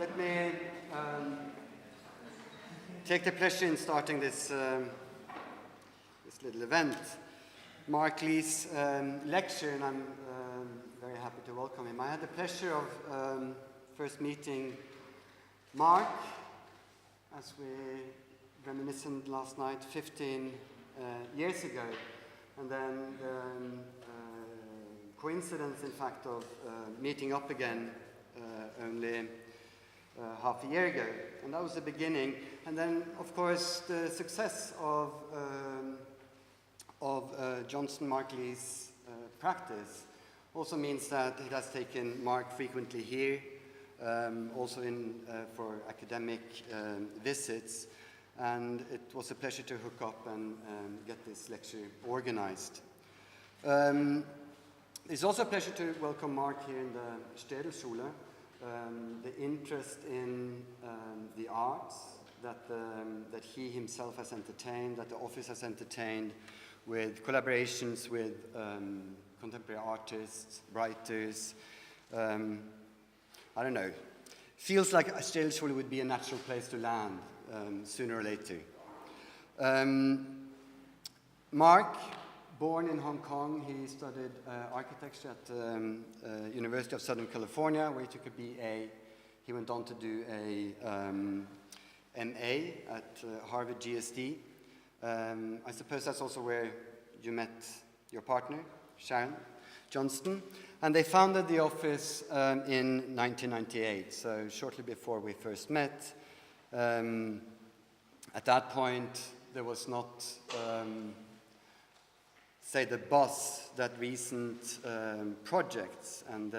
Let me take the pleasure in starting this, this little event. Mark Lee's lecture, and I'm very happy to welcome him. I had the pleasure of first meeting Mark, as we reminisced last night, 15 years ago, and then the coincidence, in fact, of meeting up again only half a year ago, and that was the beginning. And then, of course, the success of Johnson Mark Lee's practice also means that it has taken Mark frequently here, also for academic visits, and it was a pleasure to hook up and get this lecture organized. It's also a pleasure to welcome Mark here in the Staedelschule. The interest in the arts that he himself has entertained, that the office has entertained, with collaborations with contemporary artists, writers. I don't know. Feels like Staedelschule would be a natural place to land sooner or later. Mark, born in Hong Kong, he studied architecture at the University of Southern California, where he took a BA. He went on to do a MA at Harvard GSD. I suppose that's also where you met your partner, Sharon Johnston. And they founded the office in 1998, so shortly before we first met. At that point, there was not say the buzz that recent projects and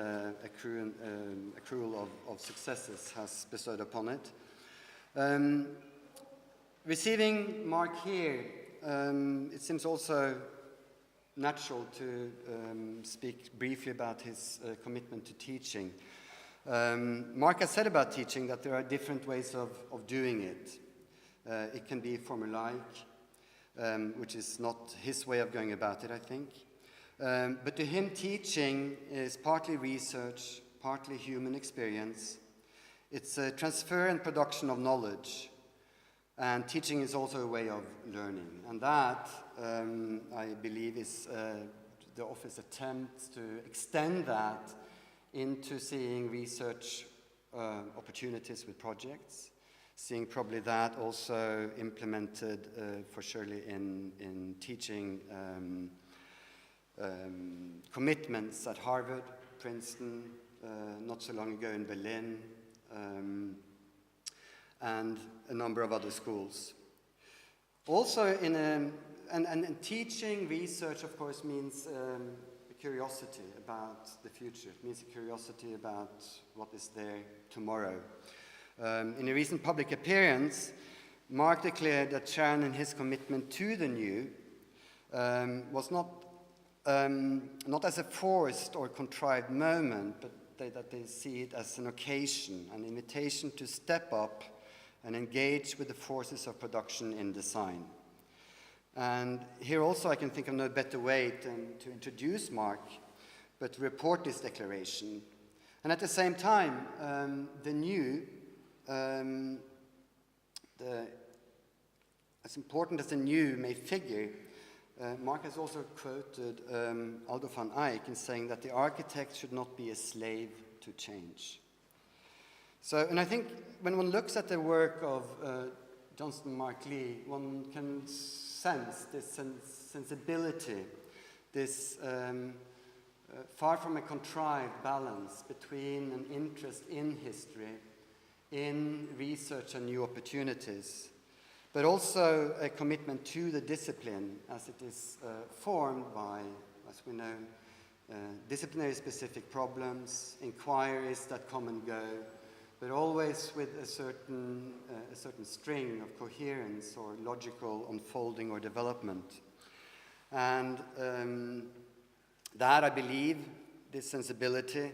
accrual of successes has bestowed upon it. Receiving Mark here, it seems also natural to speak briefly about his commitment to teaching. Mark has said about teaching that there are different ways of doing it. It can be formulaic, which is not his way of going about it, I think. But to him, teaching is partly research, partly human experience. It's a transfer and production of knowledge. And teaching is also a way of learning. And that, I believe, is the office attempt to extend that into seeing research opportunities with projects, seeing probably that also implemented for surely in teaching commitments at Harvard, Princeton, not so long ago in Berlin, and a number of other schools. Also and teaching research, of course, means a curiosity about the future. It means a curiosity about what is there tomorrow. In a recent public appearance, Mark declared that Sharon and his commitment to the new was not as a forced or contrived moment, but that they see it as an occasion, an invitation to step up and engage with the forces of production in design. And here also I can think of no better way than to introduce Mark, but to report this declaration. And at the same time, the new, as important as the new may figure, Mark has also quoted Aldo van Eyck in saying that the architect should not be a slave to change. So, and I think when one looks at the work of Johnson Mark Lee, one can sense this sensibility, this far from a contrived balance between an interest in history, in research and new opportunities, but also a commitment to the discipline as it is formed by, as we know, disciplinary specific problems, inquiries that come and go, but always with a certain string of coherence or logical unfolding or development. And that, I believe, this sensibility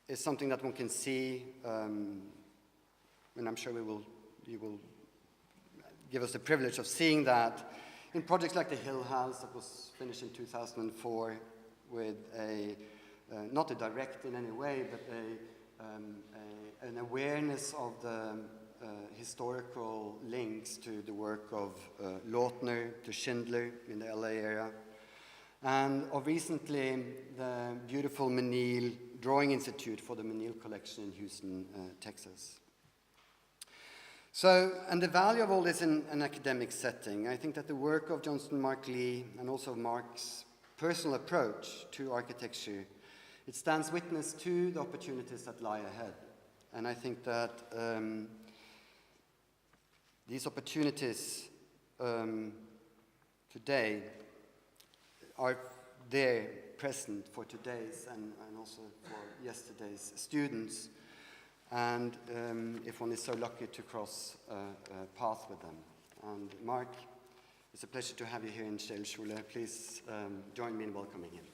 is something that one can see, and I'm sure you will give us the privilege of seeing that in projects like the Hill House that was finished in 2004 with not a direct in any way, but an awareness of the historical links to the work of Lautner, to Schindler in the LA area, and of recently the beautiful Menil Drawing Institute for the Menil Collection in Houston, Texas. So, and the value of all this in an academic setting, I think that the work of Johnston Mark Lee and also Mark's personal approach to architecture, it stands witness to the opportunities that lie ahead. And I think that these opportunities today are there, present for today's and also for yesterday's students. And if one is so lucky to cross a path with them. And Mark, it's a pleasure to have you here in Staedelschule. Please join me in welcoming him.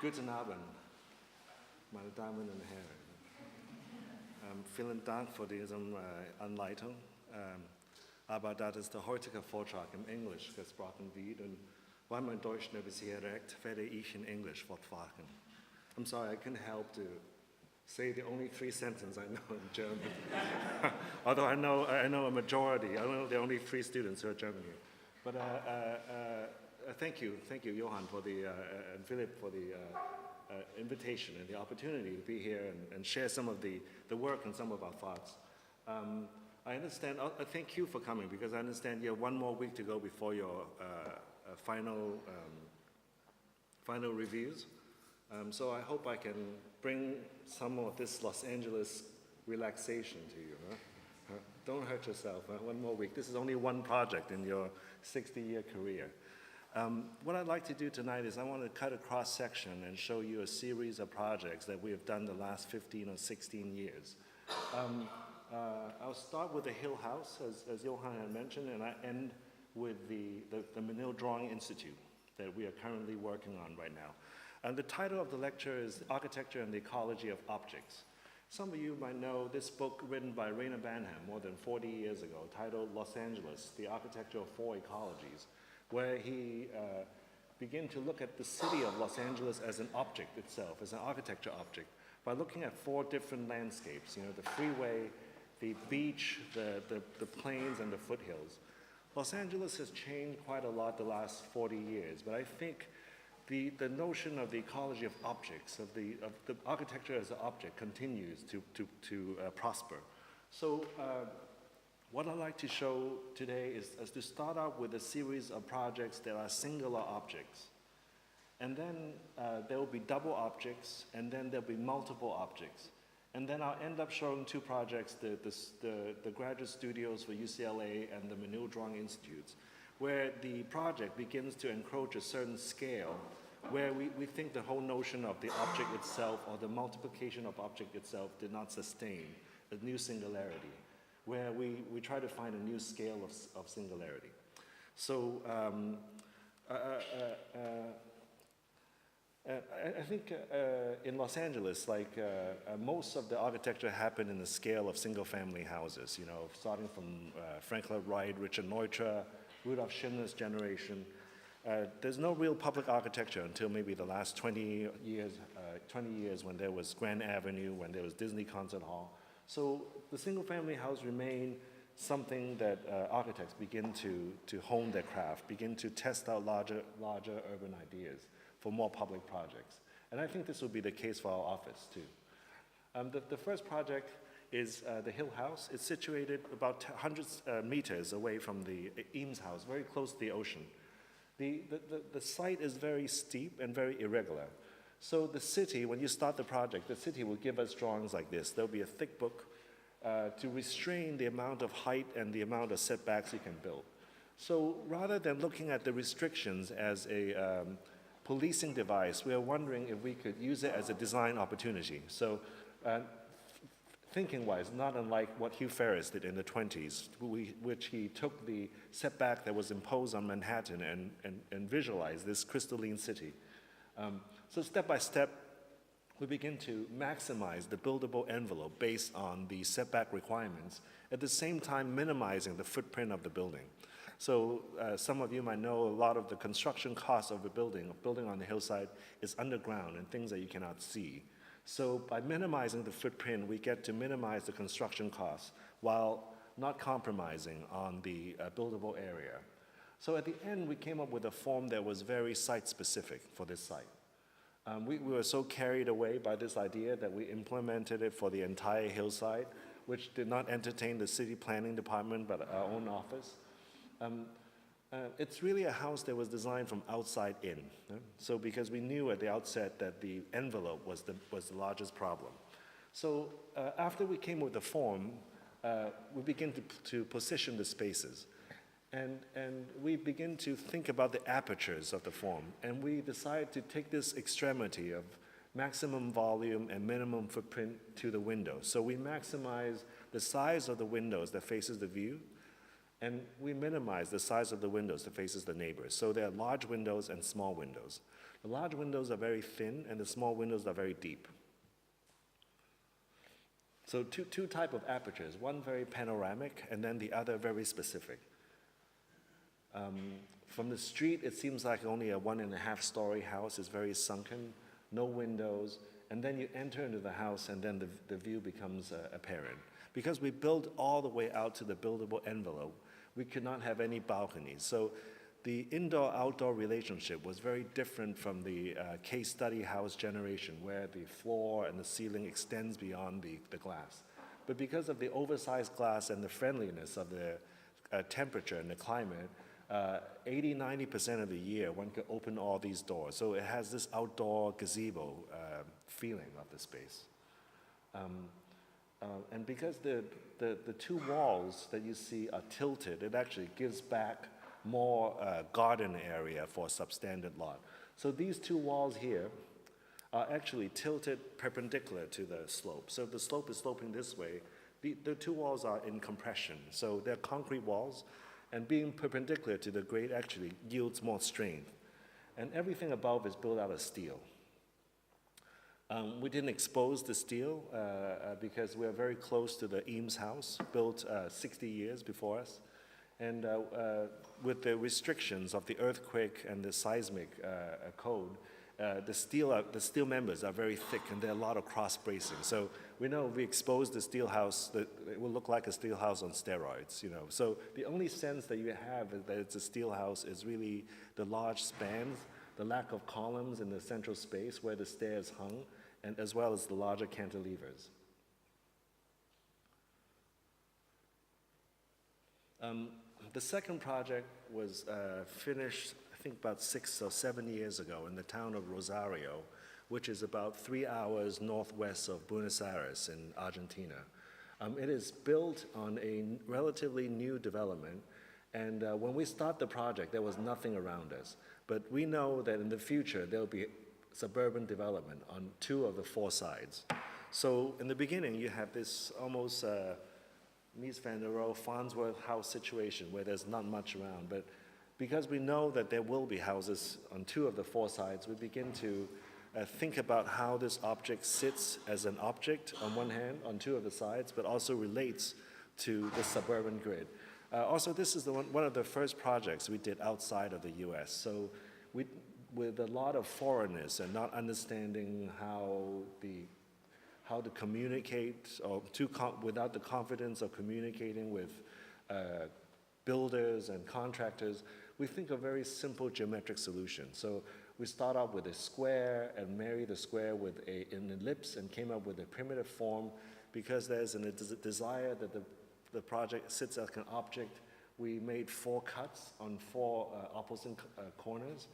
Guten Abend, meine Damen und Herren. Vielen Dank für diese Anleitung. Aber da das der heutige Vortrag im Englisch gesprochen wird und weil mein Deutsch nicht bisher reicht, werde ich in Englisch fortfahren. I'm sorry, I can't help to say the only 3 sentences I know in German. Although I know a majority. I know there are only 3 students who are German here. But thank you, Johan, for the and Philip for the invitation and the opportunity to be here and share some of the work and some of our thoughts. I understand, thank you for coming, because I understand you have 1 more week to go before your final reviews. So I hope I can bring some of this Los Angeles relaxation to you. Huh? Don't hurt yourself, 1 more week. This is only 1 project in your 60-year career. What I'd like to do tonight is I want to cut a cross-section and show you a series of projects that we have done the last 15 or 16 years. I'll start with the Hill House, as Johan had mentioned, and I end with the Menil Drawing Institute that we are currently working on right now. And the title of the lecture is Architecture and the Ecology of Objects. Some of you might know this book written by Rainer Banham more than 40 years ago, titled Los Angeles, The Architecture of 4 Ecologies, where he began to look at the city of Los Angeles as an object itself, as an architecture object, by looking at 4 different landscapes, you know, the freeway, the beach, the plains, and the foothills. Los Angeles has changed quite a lot the last 40 years, but I think the notion of the ecology of objects, of the architecture as an object, continues to prosper. So what I'd like to show today is to start out with a series of projects that are singular objects. And then there will be double objects, and then there'll be multiple objects. And then I'll end up showing 2 projects, the graduate studios for UCLA and the Menil Drawing Institutes, where the project begins to encroach a certain scale, where we think the whole notion of the object itself or the multiplication of object itself did not sustain a new singularity, where we try to find a new scale of singularity. So I think in Los Angeles, like most of the architecture happened in the scale of single-family houses, you know, starting from Frank Lloyd Wright, Richard Neutra, Rudolf Schindler's generation. There's no real public architecture until maybe the last 20 years when there was Grand Avenue, when there was Disney Concert Hall. So the single-family house remained something that architects begin to hone their craft, begin to test out larger urban ideas for more public projects. And I think this will be the case for our office too. The first project is the Hill House. It's situated about 100 meters away from the Eames House, very close to the ocean. The site is very steep and very irregular. So the city, when you start the project, the city will give us drawings like this. There'll be a thick book to restrain the amount of height and the amount of setbacks you can build. So rather than looking at the restrictions as a policing device, we are wondering if we could use it as a design opportunity. So thinking-wise, not unlike what Hugh Ferris did in the 20s, which he took the setback that was imposed on Manhattan and visualized this crystalline city. So step by step, we begin to maximize the buildable envelope based on the setback requirements, at the same time minimizing the footprint of the building. So some of you might know a lot of the construction costs of a building on the hillside is underground and things that you cannot see. So by minimizing the footprint, we get to minimize the construction costs while not compromising on the buildable area. So at the end, we came up with a form that was very site-specific for this site. We were so carried away by this idea that we implemented it for the entire hillside, which did not entertain the city planning department, but our own office. It's really a house that was designed from outside in. So because we knew at the outset that the envelope was the largest problem. So after we came with the form, we begin to position the spaces. And we begin to think about the apertures of the form. And we decide to take this extremity of maximum volume and minimum footprint to the window. So we maximize the size of the windows that faces the view, and we minimize the size of the windows that faces the neighbors. So there are large windows and small windows. The large windows are very thin, and the small windows are very deep. So two types of apertures, one very panoramic, and then the other very specific. From the street, it seems like only a 1.5-story house. It's very sunken, no windows, and then you enter into the house, and then the view becomes apparent. Because we built all the way out to the buildable envelope, we could not have any balconies. So the indoor-outdoor relationship was very different from the case study house generation, where the floor and the ceiling extends beyond the glass. But because of the oversized glass and the friendliness of the temperature and the climate, 80–90% of the year, one could open all these doors. So it has this outdoor gazebo feeling of the space. And because the two walls that you see are tilted, it actually gives back more garden area for a substandard lot. So these two walls here are actually tilted perpendicular to the slope. So if the slope is sloping this way, the two walls are in compression. So they're concrete walls, and being perpendicular to the grade actually yields more strength. And everything above is built out of steel. We didn't expose the steel because we're very close to the Eames house, built 60 years before us. And with the restrictions of the earthquake and the seismic code, the steel members are very thick, and there are a lot of cross bracing. So we know if we expose the steel house, that it will look like a steel house on steroids. So the only sense that you have that it's a steel house is really the large spans, the lack of columns in the central space where the stairs hung, and as well as the larger cantilevers. The second project was finished, I think, about 6 or 7 years ago in the town of Rosario, which is about 3 hours northwest of Buenos Aires in Argentina. It is built on a relatively new development, and when we start the project, there was nothing around us. But we know that in the future, there will be suburban development on 2 of the 4 sides. So in the beginning, you have this almost Mies van der Rohe Farnsworth house situation where there's not much around. But because we know that there will be houses on 2 of the 4 sides, we begin to think about how this object sits as an object on one hand, on 2 of the sides, but also relates to the suburban grid. Also, this is one of the first projects we did outside of the US. So with a lot of foreigners and not understanding how to communicate, or without the confidence of communicating with builders and contractors, we think of very simple geometric solutions. So we start out with a square and marry the square with an ellipse and came up with a primitive form because there's a desire that the project sits like an object. We made 4 cuts on 4 opposite corners,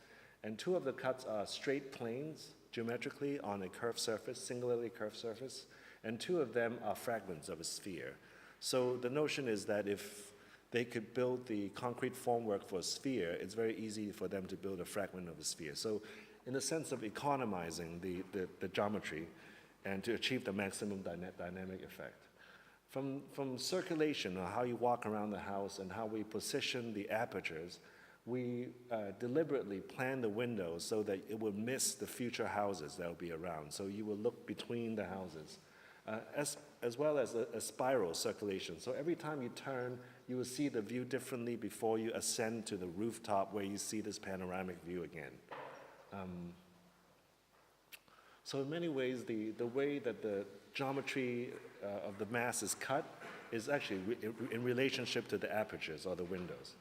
and 2 of the cuts are straight planes geometrically on a curved surface, singularly curved surface, and 2 of them are fragments of a sphere. So the notion is that if they could build the concrete formwork for a sphere, it's very easy for them to build a fragment of a sphere. So in the sense of economizing the geometry and to achieve the maximum dynamic effect. From circulation, or how you walk around the house and how we position the apertures, we deliberately plan the windows so that it will miss the future houses that will be around. So you will look between the houses, as well as a spiral circulation. So every time you turn, you will see the view differently before you ascend to the rooftop where you see this panoramic view again. So in many ways, the way that the geometry of the mass is cut is actually in relationship to the apertures or the windows.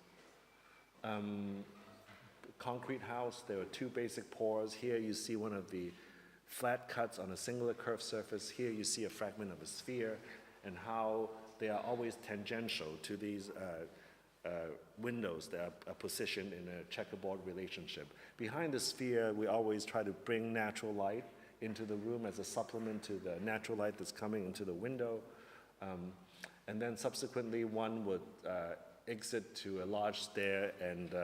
Concrete house, there are two basic pores. Here you see one of the flat cuts on a singular curved surface. Here you see a fragment of a sphere, and how they are always tangential to these windows that are positioned in a checkerboard relationship. Behind the sphere, we always try to bring natural light into the room as a supplement to the natural light that's coming into the window. And then subsequently, one would exit to a large stair and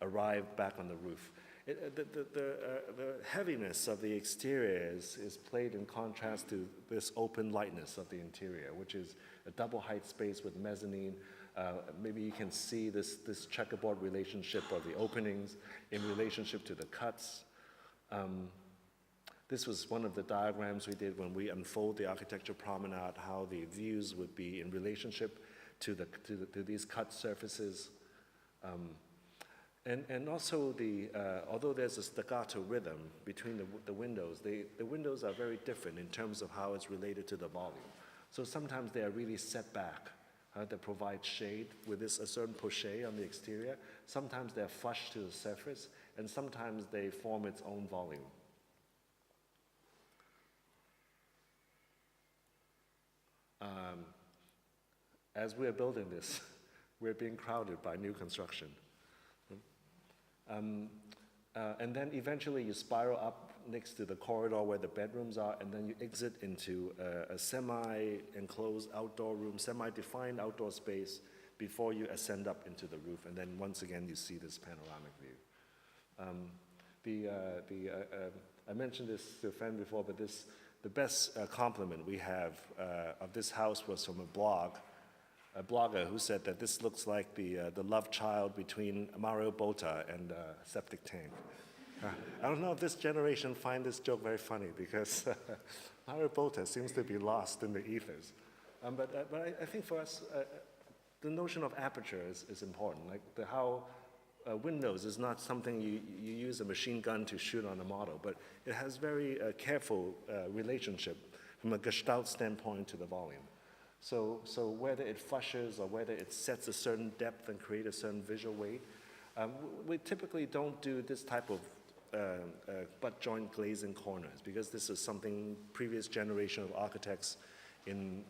arrive back on the roof. The heaviness of the exterior is played in contrast to this open lightness of the interior, which is a double height space with mezzanine. Maybe you can see this checkerboard relationship of the openings in relationship to the cuts. This was one of the diagrams we did when we unfold the architecture promenade, how the views would be in relationship to these cut surfaces. And also, although there's a staccato rhythm between the windows, the windows are very different in terms of how it's related to the volume. So sometimes they are really set back that provide shade with a certain poché on the exterior. Sometimes they're flush to the surface, and sometimes they form its own volume. As we're building this, we're being crowded by new construction. And then eventually you spiral up next to the corridor where the bedrooms are, and then you exit into a semi-enclosed outdoor room, semi-defined outdoor space before you ascend up into the roof. And then once again, you see this panoramic view. I mentioned this to a friend before, but the best compliment we have of this house was from a blogger who said that this looks like the love child between Mario Bota and Septic Tank. I don't know if this generation find this joke very funny, because Mario Bota seems to be lost in the ethers. But I think for us, the notion of aperture is important. Like how windows is not something you use a machine gun to shoot on a model, but it has very careful relationship from a gestalt standpoint to the volume. So whether it flushes or whether it sets a certain depth and create a certain visual weight, we typically don't do this type of butt joint glazing corners, because this is something previous generation of architects in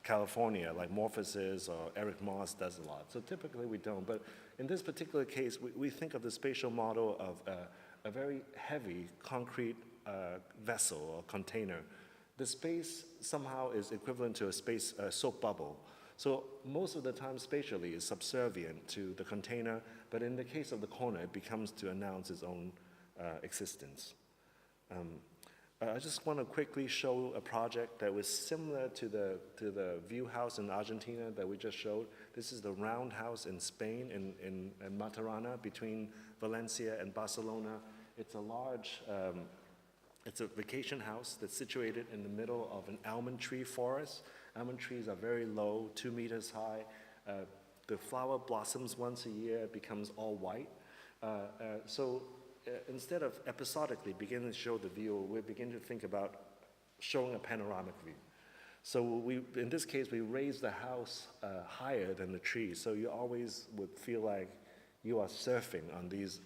California, like Morphosis or Eric Moss, does a lot. So typically we don't, but in this particular case, we think of the spatial model of a very heavy concrete vessel or container. The space somehow is equivalent to a soap bubble. So most of the time spatially is subservient to the container, but in the case of the corner, it becomes to announce its own existence. I just want to quickly show a project that was similar to the view house in Argentina that we just showed. This is the round house in Spain, in Matarrana, between Valencia and Barcelona. It's a large, it's a vacation house that's situated in the middle of an almond tree forest. Almond trees are very low, 2 meters high. The flower blossoms once a year, becomes all white. Instead of episodically beginning to show the view, we begin to think about showing a panoramic view. So in this case, we raise the house higher than the trees, so you always would feel like you are surfing on these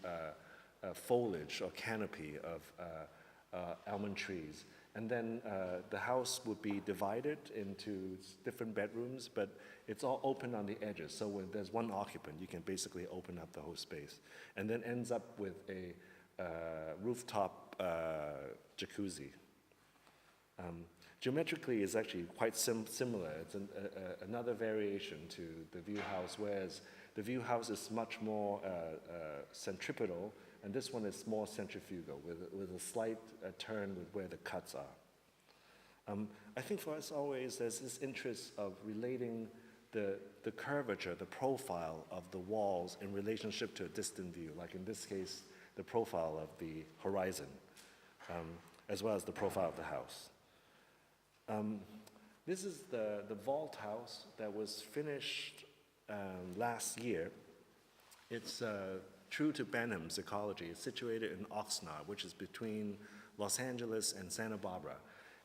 foliage or canopy of almond trees. And then the house would be divided into different bedrooms, but it's all open on the edges. So when there's one occupant, you can basically open up the whole space. And then ends up with a rooftop jacuzzi. Geometrically, it's actually quite similar. It's another variation to the view house, whereas the view house is much more centripetal, and this one is more centrifugal, with a slight turn with where the cuts are. I think for us always, there's this interest of relating the curvature, the profile of the walls in relationship to a distant view, like in this case, the profile of the horizon, as well as the profile of the house. This is the vault house that was finished last year. It's true to Benham's ecology. It's situated in Oxnard, which is between Los Angeles and Santa Barbara.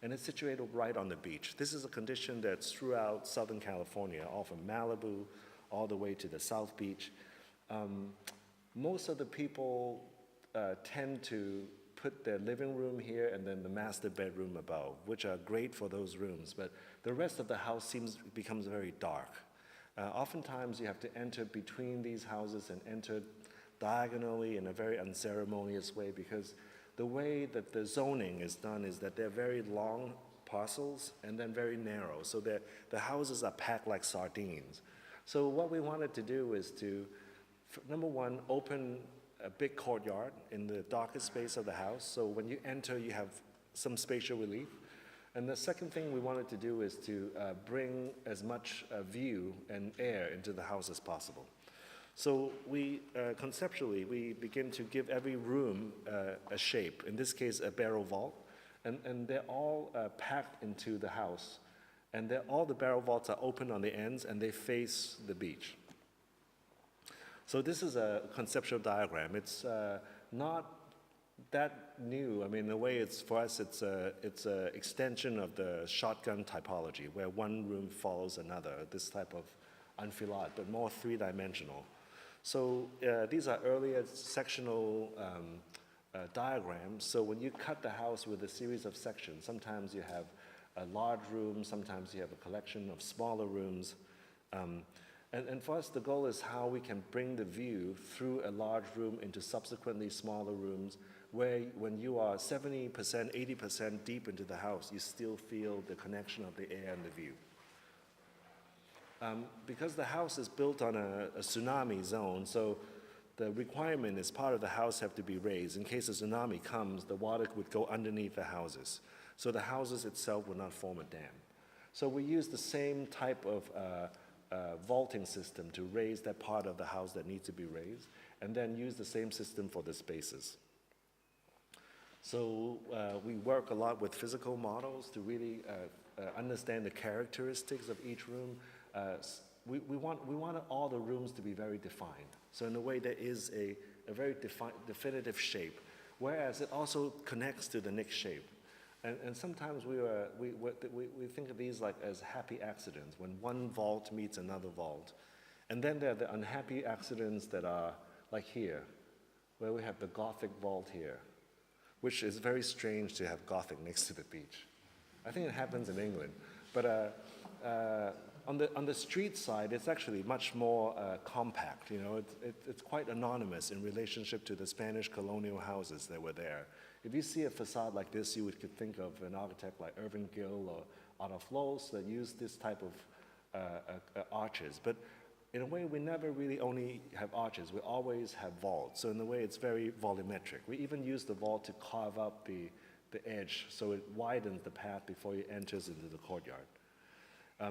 And it's situated right on the beach. This is a condition that's throughout Southern California, all from Malibu all the way to the South Beach. Most of the people tend to put their living room here and then the master bedroom above, which are great for those rooms. But the rest of the house becomes very dark. Oftentimes you have to enter between these houses and enter diagonally in a very unceremonious way, because the way that the zoning is done is that they're very long parcels and then very narrow, so that the houses are packed like sardines. So what we wanted to do is to, number one, open a big courtyard in the darkest space of the house, so when you enter you have some spatial relief. And the second thing we wanted to do is to bring as much view and air into the house as possible. So we, conceptually, we begin to give every room a shape, in this case a barrel vault, and they're all packed into the house. And all the barrel vaults are open on the ends and they face the beach. So this is a conceptual diagram. It's not that new. I mean, in a way, for us, it's a extension of the shotgun typology, where one room follows another, this type of enfilade, but more three-dimensional. So these are earlier sectional diagrams. So when you cut the house with a series of sections, sometimes you have a large room, sometimes you have a collection of smaller rooms. And for us, the goal is how we can bring the view through a large room into subsequently smaller rooms, where when you are 70%, 80% deep into the house, you still feel the connection of the air and the view. Because the house is built on a tsunami zone, so the requirement is part of the house have to be raised. In case a tsunami comes, the water would go underneath the houses. So the houses itself will not form a dam. So we use the same type of vaulting system to raise that part of the house that needs to be raised, and then use the same system for the spaces. So we work a lot with physical models to really understand the characteristics of each room. We want all the rooms to be very defined. So in a way, there is a very definitive shape, whereas it also connects to the next shape. And sometimes we think of these like as happy accidents, when one vault meets another vault. And then there are the unhappy accidents that are like here, where we have the Gothic vault here, which is very strange to have Gothic next to the beach. I think it happens in England. But on the street side, it's actually much more compact. You know, it's quite anonymous in relationship to the Spanish colonial houses that were there. If you see a facade like this, you could think of an architect like Irving Gill or Otto Floss that used this type of arches. But in a way, we never really only have arches. We always have vaults. So in a way, it's very volumetric. We even use the vault to carve up the edge so it widens the path before it enters into the courtyard.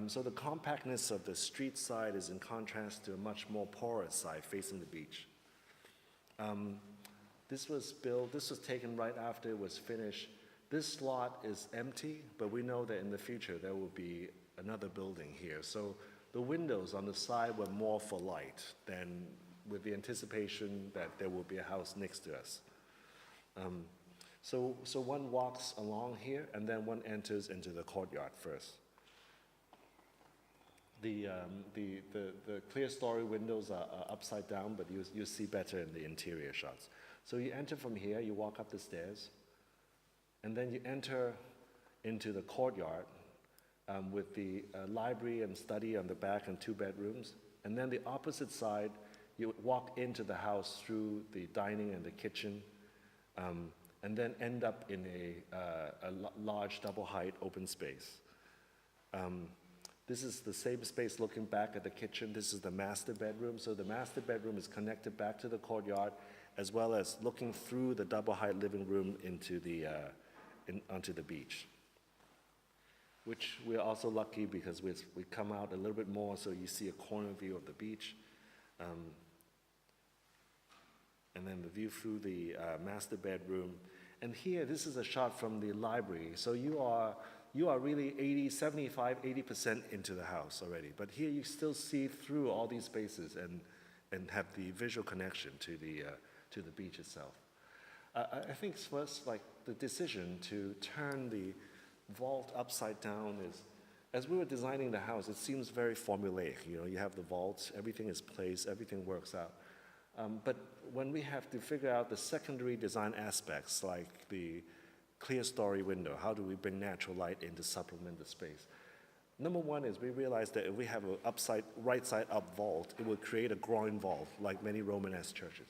So the compactness of the street side is in contrast to a much more porous side facing the beach. This was taken right after it was finished. This lot is empty, but we know that in the future there will be another building here. So the windows on the side were more for light than with the anticipation that there will be a house next to us. So one walks along here and then one enters into the courtyard first. The clear story windows are upside down, but you see better in the interior shots. So you enter from here, you walk up the stairs, and then you enter into the courtyard with the library and study on the back and 2 bedrooms. And then the opposite side, you walk into the house through the dining and the kitchen, and then end up in a large double-height open space. This is the same space looking back at the kitchen. This is the master bedroom. So the master bedroom is connected back to the courtyard, as well as looking through the double-height living room into onto the beach, which we're also lucky because we come out a little bit more, so you see a corner view of the beach. And then the view through the master bedroom. And here, this is a shot from the library. So you are you are really 80, 75, 80% into the house already. But here you still see through all these spaces and have the visual connection to the beach itself. I think first, like the decision to turn the vault upside down is, as we were designing the house, it seems very formulaic. You know, you have the vaults, everything is placed, everything works out. But when we have to figure out the secondary design aspects, like the clear story window, how do we bring natural light in to supplement the space? Number one is we realized that if we have a right side up vault, it would create a groin vault, like many Romanesque churches.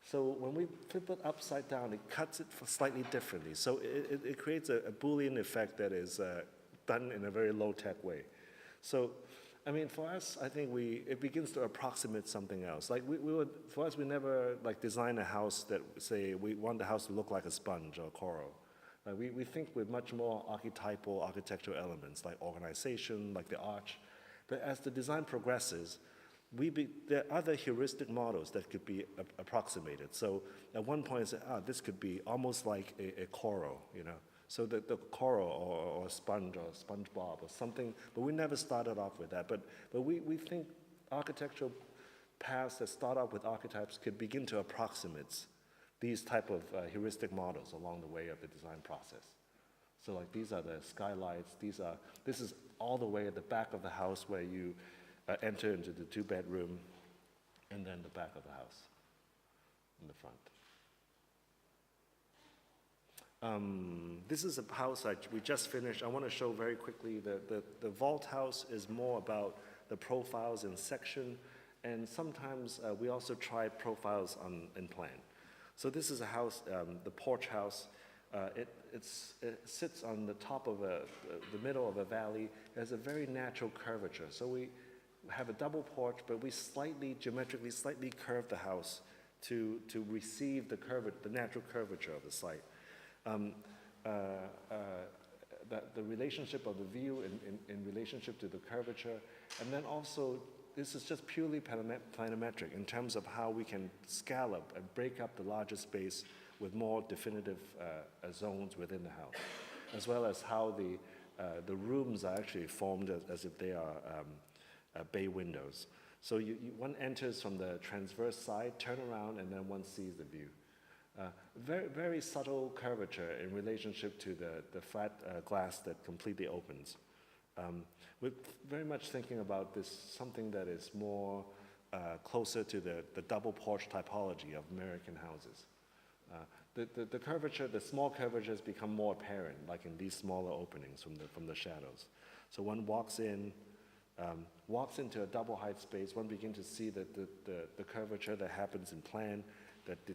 So when we flip it upside down, it cuts it slightly differently. So it creates a Boolean effect that is done in a very low-tech way. So, I mean, for us, I think it begins to approximate something else. Like for us, we never like design a house that say we want the house to look like a sponge or coral. We think with much more archetypal architectural elements like organization, like the arch. But as the design progresses, there are other heuristic models that could be approximated. So at one point, I said, this could be almost like a coral, you know. So the coral or sponge or SpongeBob or something, but we never started off with that. But we think architectural paths that start out with archetypes could begin to approximate these type of heuristic models along the way of the design process. So like these are the skylights, this is all the way at the back of the house where you enter into the 2-bedroom, and then the back of the house in the front. This is a house we just finished. I want to show very quickly the vault house is more about the profiles in section, and sometimes we also try profiles in plan. So this is a house, the Porch House. It sits on the top of the middle of a valley. It has a very natural curvature. So we have a double porch, but we geometrically slightly curve the house to receive the natural curvature of the site. The relationship of the view in relationship to the curvature, and then also this is just purely planimetric in terms of how we can scallop and break up the larger space with more definitive zones within the house, as well as how the rooms are actually formed as if they are bay windows. So one enters from the transverse side, turn around, and then one sees the view. Very, very subtle curvature in relationship to the flat glass that completely opens. We're very much thinking about this, something that is more closer to the double porch typology of American houses. The curvature, the small curvatures become more apparent, like in these smaller openings from the shadows. So one walks into a double height space, one begins to see the curvature that happens in plan, that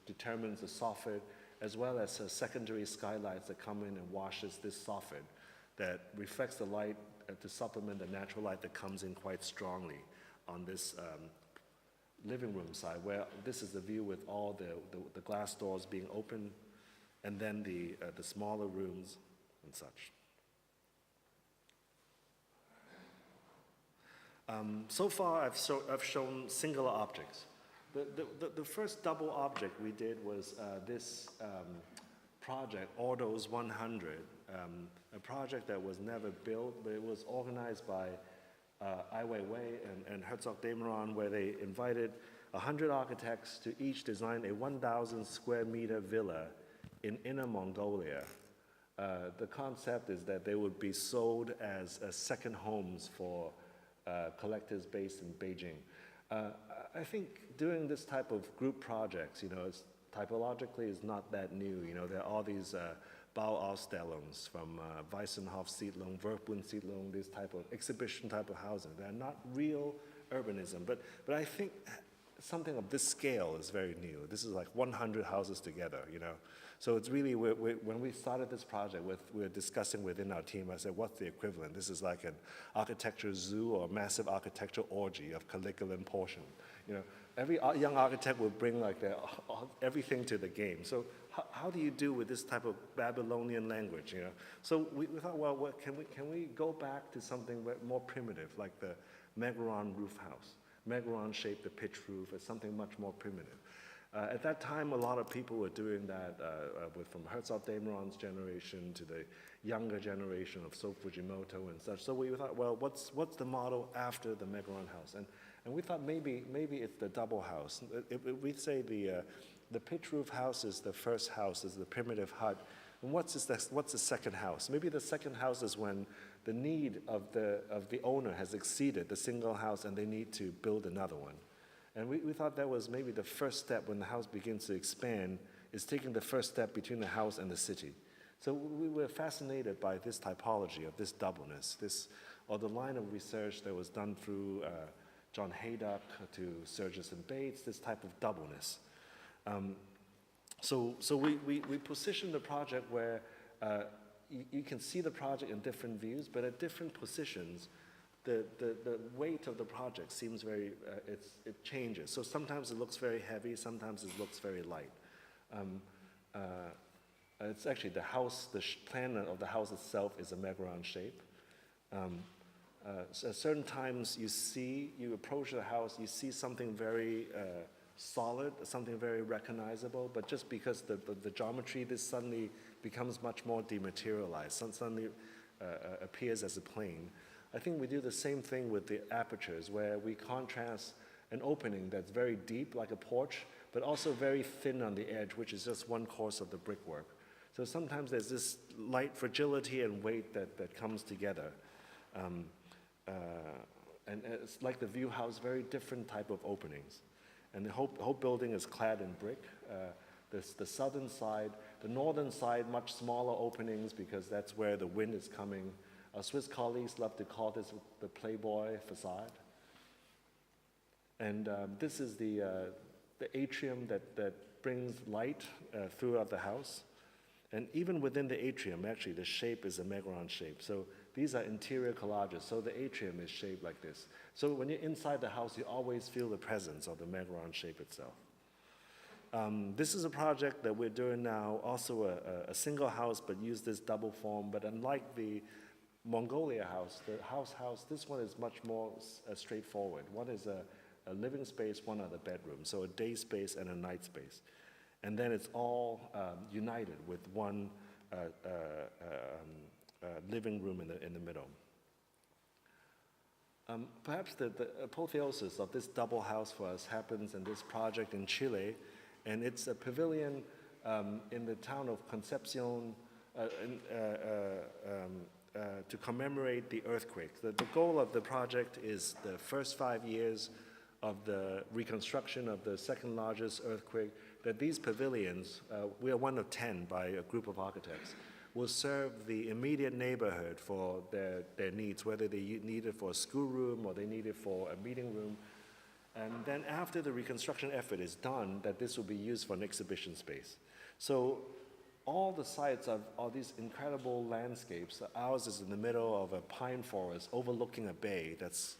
determines the soffit, as well as secondary skylights that come in and washes this soffit that reflects the light to supplement the natural light that comes in quite strongly on this living room side, where this is the view with all the glass doors being open, and then the smaller rooms and such. So far, I've shown singular objects. The first double object we did was this project, Ordos 100, a project that was never built, but it was organized by Ai Weiwei and Herzog Dameron, where they invited 100 architects to each design a 1,000 square meter villa in Inner Mongolia. The concept is that they would be sold as second homes for collectors based in Beijing. I think doing this type of group projects, you know, typologically is not that new. You know, there are all these Bauausstellungs from Weissenhof Siedlung, Werkbund Siedlung, this type of exhibition type of housing. They're not real urbanism, but I think something of this scale is very new. This is like 100 houses together, you know. So it's really, when we started this project, we were discussing within our team, I said, what's the equivalent? This is like an architecture zoo or massive architectural orgy of Caligula and Portion. You know, every young architect will bring like everything to the game. So how do you do with this type of Babylonian language, you know? So we thought, well, can we go back to something more primitive, like the Megaron roof house? Megaron shaped the pitch roof as something much more primitive. At that time, a lot of people were doing that, from Herzog-Dameron's generation to the younger generation of So Fujimoto and such. So we thought, well, what's the model after the Megaron house? And we thought maybe it's the double house. We'd say the pitch roof house is the first house, is the primitive hut. And what's the second house? Maybe the second house is when the need of the owner has exceeded the single house and they need to build another one. And we thought that was maybe the first step when the house begins to expand, is taking the first step between the house and the city. So we were fascinated by this typology of this doubleness, or the line of research that was done through John Haydock to Sturgis and Bates, this type of doubleness. So we positioned the project where you can see the project in different views, but at different positions, the weight of the project seems very, it changes. So sometimes it looks very heavy, sometimes it looks very light. It's actually the house, plan of the house itself is a Megaron shape. So at certain times you approach the house, you see something very solid, something very recognizable, but just because the geometry, this suddenly becomes much more dematerialized, suddenly appears as a plane. I think we do the same thing with the apertures, where we contrast an opening that's very deep, like a porch, but also very thin on the edge, which is just one course of the brickwork. So sometimes there's this light fragility and weight that comes together. And it's like the view house, very different type of openings. And the whole building is clad in brick. The southern side, the northern side, much smaller openings because that's where the wind is coming. Our Swiss colleagues love to call this the Playboy facade. And this is the atrium that brings light throughout the house. And even within the atrium, actually, the shape is a Megaron shape. So these are interior collages. So the atrium is shaped like this. So when you're inside the house, you always feel the presence of the Megaron shape itself. This is a project that we're doing now, also a single house, but use this double form. But unlike the Mongolia house, the house, this one is much more straightforward. One is a living space, one are the bedrooms. So a day space and a night space. And then it's all united with one living room in the middle. Perhaps the apotheosis of this double house for us happens in this project in Chile, and it's a pavilion in the town of Concepcion to commemorate the earthquake. The goal of the project is the first 5 years of the reconstruction of the second largest earthquake, that these pavilions, we are one of 10 by a group of architects, will serve the immediate neighborhood for their needs, whether they need it for a school room or they need it for a meeting room. And then after the reconstruction effort is done, that this will be used for an exhibition space. So all the sites of all these incredible landscapes, ours is in the middle of a pine forest overlooking a bay that's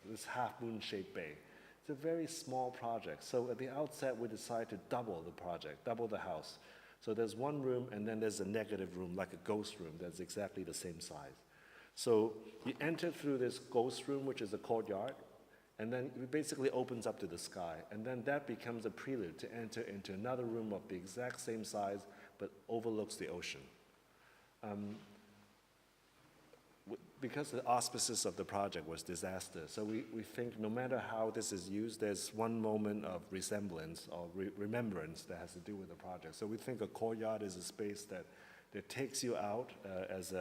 this half-moon shaped bay. It's a very small project. So at the outset, we decided to double the project, double the house. So there's one room, and then there's a negative room, like a ghost room, that's exactly the same size. So you enter through this ghost room, which is a courtyard, and then it basically opens up to the sky. And then that becomes a prelude to enter into another room of the exact same size, but overlooks the ocean. Because the auspices of the project was disaster, so we think no matter how this is used, there's one moment of resemblance or remembrance that has to do with the project. So we think a courtyard is a space that takes you out as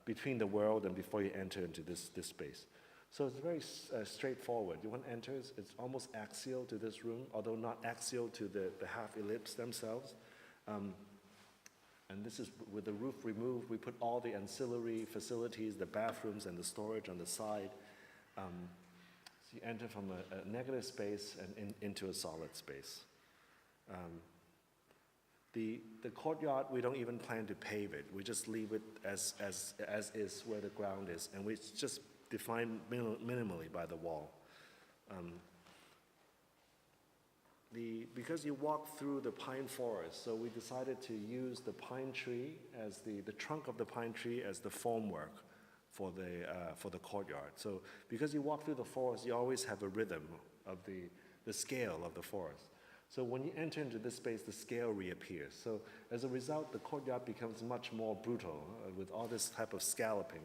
between the world and before you enter into this space. So it's very straightforward. One enters, it's almost axial to this room, although not axial to the half ellipse themselves. And this is with the roof removed. We put all the ancillary facilities, the bathrooms and the storage on the side. So you enter from a negative space and into a solid space. The courtyard, we don't even plan to pave it. We just leave it as is where the ground is. And we just define minimally by the wall. Because you walk through the pine forest, so we decided to use the pine tree as the trunk of the pine tree as the formwork for the courtyard. So because you walk through the forest, you always have a rhythm of the scale of the forest. So when you enter into this space, the scale reappears. So as a result, the courtyard becomes much more brutal with all this type of scalloping.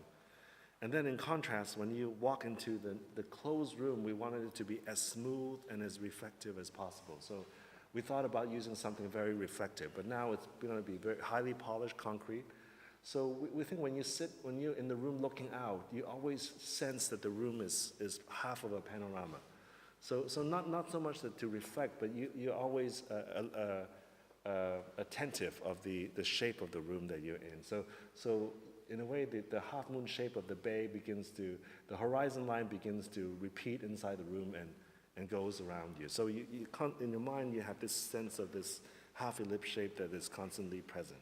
And then in contrast, when you walk into the closed room, we wanted it to be as smooth and as reflective as possible. So we thought about using something very reflective, but now it's going to be very highly polished concrete. So we think when you're in the room looking out, you always sense that the room is half of a panorama. So not so much that to reflect, but you're always attentive of the shape of the room that you're in. So in a way, the half moon shape of the bay the horizon line begins to repeat inside the room and goes around you. So in your mind, you have this sense of this half ellipse shape that is constantly present.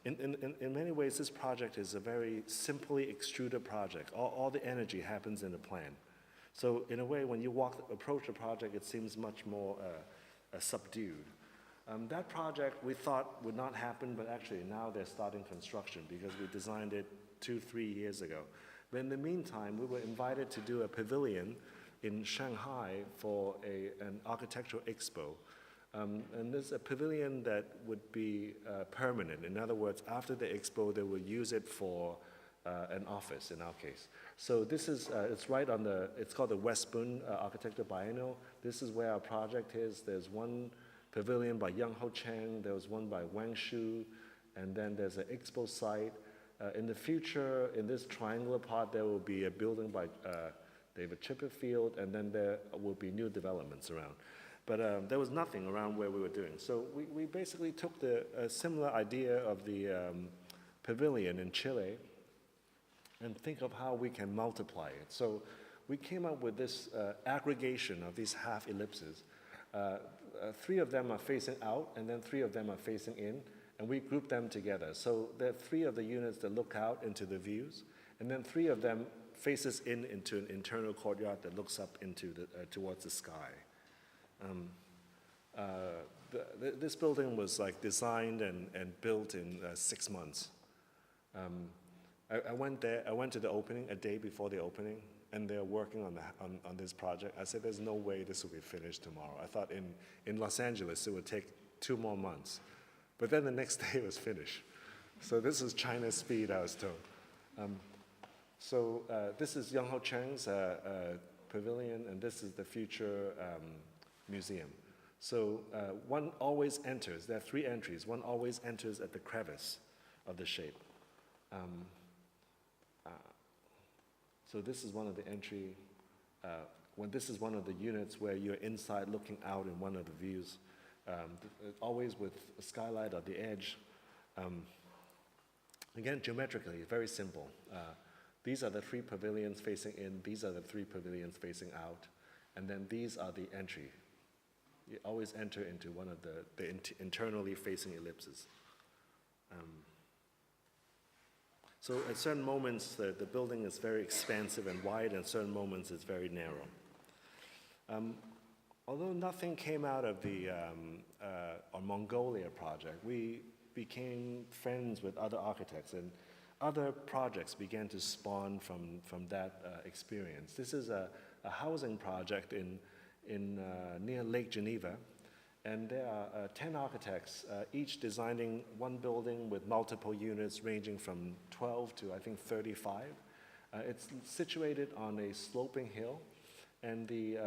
In many ways, this project is a very simply extruded project. All the energy happens in the plan. So in a way, when you approach the project, it seems much more subdued. That project we thought would not happen, but actually now they're starting construction because we designed it 2-3 years ago. But in the meantime, we were invited to do a pavilion in Shanghai for an architectural expo. And this is a pavilion that would be permanent. In other words, after the expo, they will use it for an office in our case. So this is, it's right on it's called the West Bund Architecture Biennial. This is where our project is. There's one pavilion by Young Ho Chang, there was one by Wang Shu, and then there's an expo site. In the future, in this triangular part, there will be a building by David Chipperfield, and then there will be new developments around. But there was nothing around where we were doing. So we basically took a similar idea of the pavilion in Chile and think of how we can multiply it. So we came up with this aggregation of these half ellipses. 3 of them are facing out, and then 3 of them are facing in, and we group them together. So there are 3 of the units that look out into the views, and then 3 of them faces into an internal courtyard that looks up into towards the sky. This building was like designed and built in 6 months. I went there. I went to the opening a day before the opening, and they're working on this project. I said, "There's no way this will be finished tomorrow." I thought in Los Angeles it would take 2 more months, but then the next day it was finished. So this is China's speed, I was told. This is Young Ho Chang's pavilion, and this is the future museum. So one always enters. There are 3 entries. One always enters at the crevice of the shape. So this is one of the entry. This is one of the units where you're inside looking out in one of the views, always with a skylight at the edge. Again, geometrically, very simple. These are the 3 pavilions facing in. These are the 3 pavilions facing out. And then these are the entry. You always enter into one of the internally facing ellipses. So at certain moments, the building is very expansive and wide, and at certain moments it's very narrow. Although nothing came out of the Mongolia project, we became friends with other architects, and other projects began to spawn from that experience. This is a housing project near Lake Geneva, and there are 10 architects, each designing one building with multiple units ranging from 12 to, I think, 35. It's situated on a sloping hill, and the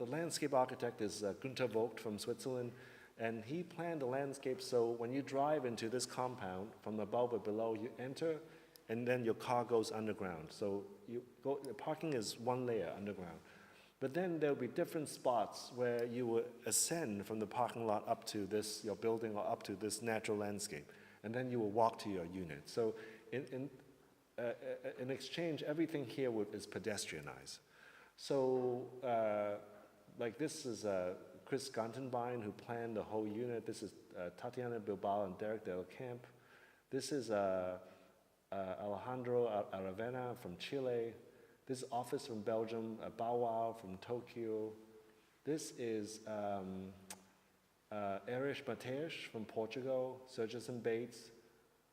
landscape architect is Günther Vogt from Switzerland, and he planned the landscape so when you drive into this compound, from above or below, you enter, and then your car goes underground. So the parking is 1 layer underground. But then there'll be different spots where you will ascend from the parking lot up to your building or up to this natural landscape, and then you will walk to your unit. So in exchange, everything here is pedestrianized. So like this is Chris Gantenbein, who planned the whole unit. This is Tatiana Bilbao and Derek Del Camp. This is Alejandro Aravena from Chile. This is Office from Belgium, Bow Wow from Tokyo. This is Erich Mateus from Portugal, Sergeson Bates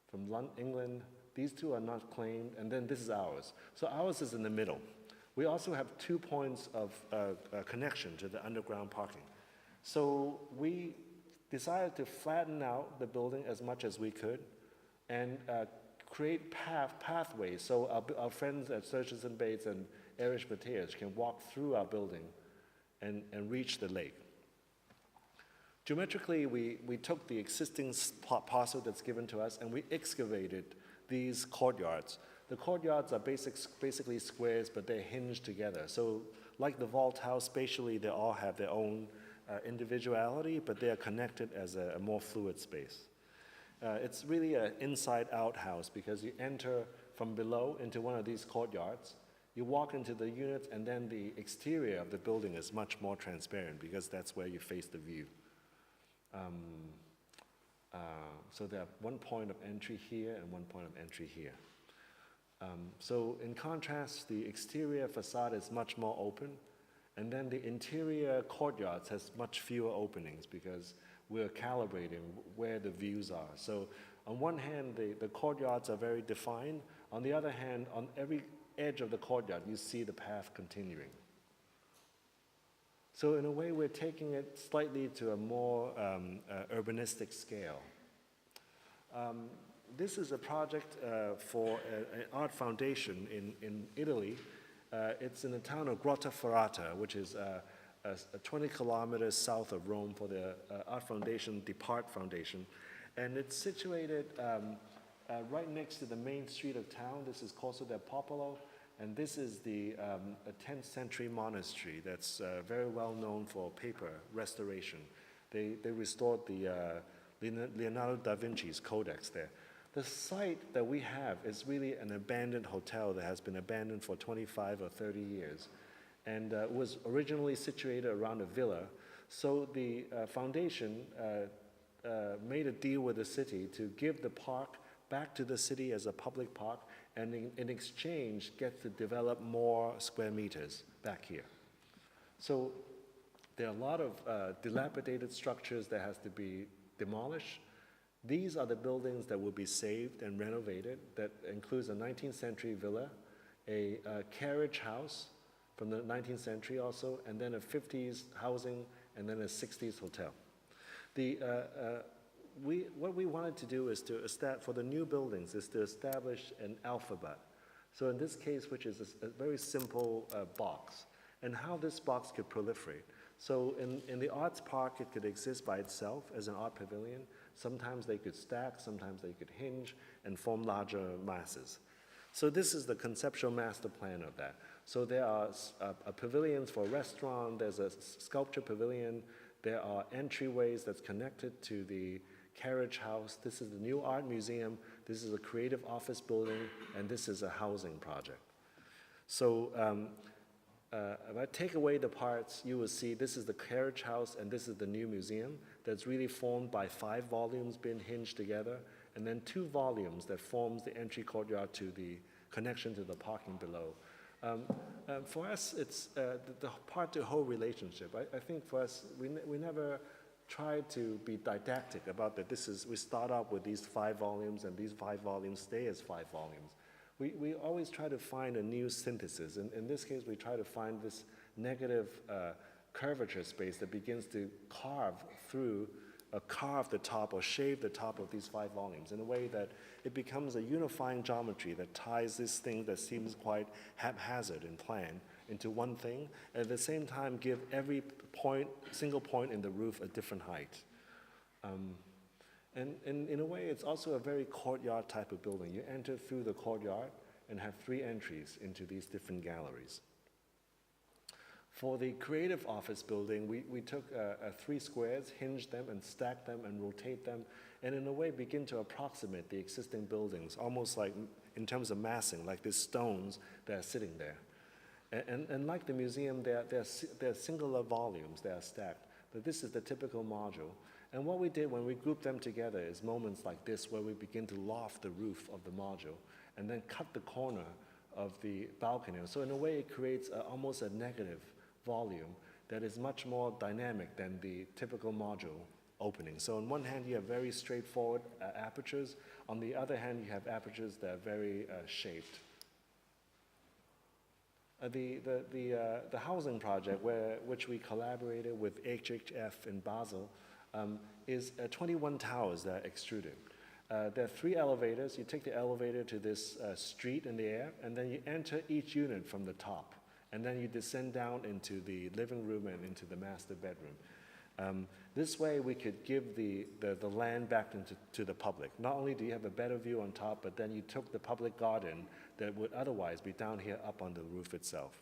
from England. These 2 are not claimed, and then this is ours. So ours is in the middle. We also have 2 points of connection to the underground parking. So we decided to flatten out the building as much as we could and create pathways so our friends at Sturgis and Bates and Erich Matthias can walk through our building and reach the lake. Geometrically, we took the existing parcel that's given to us and we excavated these courtyards. The courtyards are basically squares, but they're hinged together. So like the vault house, spatially they all have their own individuality, but they are connected as a more fluid space. It's really an inside-out house because you enter from below into one of these courtyards, you walk into the units, and then the exterior of the building is much more transparent because that's where you face the view. So there are one point of entry here and one point of entry here. So in contrast, the exterior facade is much more open, and then the interior courtyards has much fewer openings because we're calibrating where the views are. So on one hand, the courtyards are very defined. On the other hand, on every edge of the courtyard, you see the path continuing. So in a way, we're taking it slightly to a more urbanistic scale. This is a project for an art foundation in Italy. It's in the town of Grottaferrata, which is 20 kilometers south of Rome, for the art foundation, Depart Foundation. And it's situated right next to the main street of town. This is Corso del Popolo, and this is a 10th century monastery that's very well known for paper restoration. They restored the Leonardo da Vinci's codex there. The site that we have is really an abandoned hotel that has been abandoned for 25 or 30 years, and was originally situated around a villa. So the foundation made a deal with the city to give the park back to the city as a public park, and in exchange get to develop more square meters back here. So there are a lot of dilapidated structures that has to be demolished. These are the buildings that will be saved and renovated. That includes a 19th century villa, a carriage house from the 19th century also, and then a 50s housing, and then a 60s hotel. What we wanted to do is for the new buildings, is to establish an alphabet. So in this case, which is a very simple box, and how this box could proliferate. So in the arts park, it could exist by itself as an art pavilion. Sometimes they could stack, sometimes they could hinge and form larger masses. So this is the conceptual master plan of that. So there are pavilions for a restaurant, there's a sculpture pavilion, there are entryways that's connected to the carriage house. This is the new art museum, this is a creative office building, and this is a housing project. So if I take away the parts, you will see this is the carriage house and this is the new museum that's really formed by 5 volumes being hinged together, and then 2 volumes that forms the entry courtyard to the connection to the parking below. For us, it's the part to whole relationship. I think for us, we never try to be didactic about that. We start out with these 5 volumes, and these 5 volumes stay as 5 volumes. We always try to find a new synthesis. In this case, we try to find this negative curvature space that begins to carve the top or shave the top of these 5 volumes in a way that it becomes a unifying geometry that ties this thing that seems quite haphazard in plan into one thing, and at the same time give every single point in the roof a different height. And in a way, it's also a very courtyard type of building. You enter through the courtyard and have 3 entries into these different galleries. For the creative office building, we took 3 squares, hinged them and stacked them and rotate them, and in a way begin to approximate the existing buildings, almost like in terms of massing, like these stones that are sitting there. And like the museum, they're singular volumes, they are stacked, but this is the typical module. And what we did when we grouped them together is moments like this where we begin to loft the roof of the module and then cut the corner of the balcony. So in a way, it creates almost a negative volume that is much more dynamic than the typical module opening. So on one hand, you have very straightforward apertures. On the other hand, you have apertures that are very shaped. The housing project, which we collaborated with HHF in Basel, is 21 towers that are extruded. There are 3 elevators. You take the elevator to this street in the air, and then you enter each unit from the top. And then you descend down into the living room and into the master bedroom. This way, we could give the land back to the public. Not only do you have a better view on top, but then you took the public garden that would otherwise be down here up on the roof itself.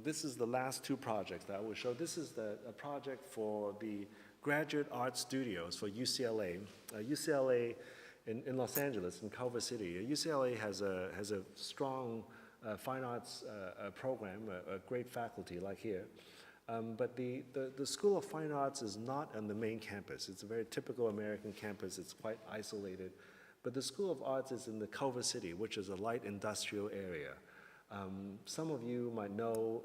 This is the last 2 projects that I will show. This is a project for the graduate art studios for UCLA. UCLA in Los Angeles, in Culver City. UCLA has a strong fine arts program, a great faculty like here. But the School of Fine Arts is not on the main campus. It's a very typical American campus. It's quite isolated. But the School of Arts is in the Culver City, which is a light industrial area. Some of you might know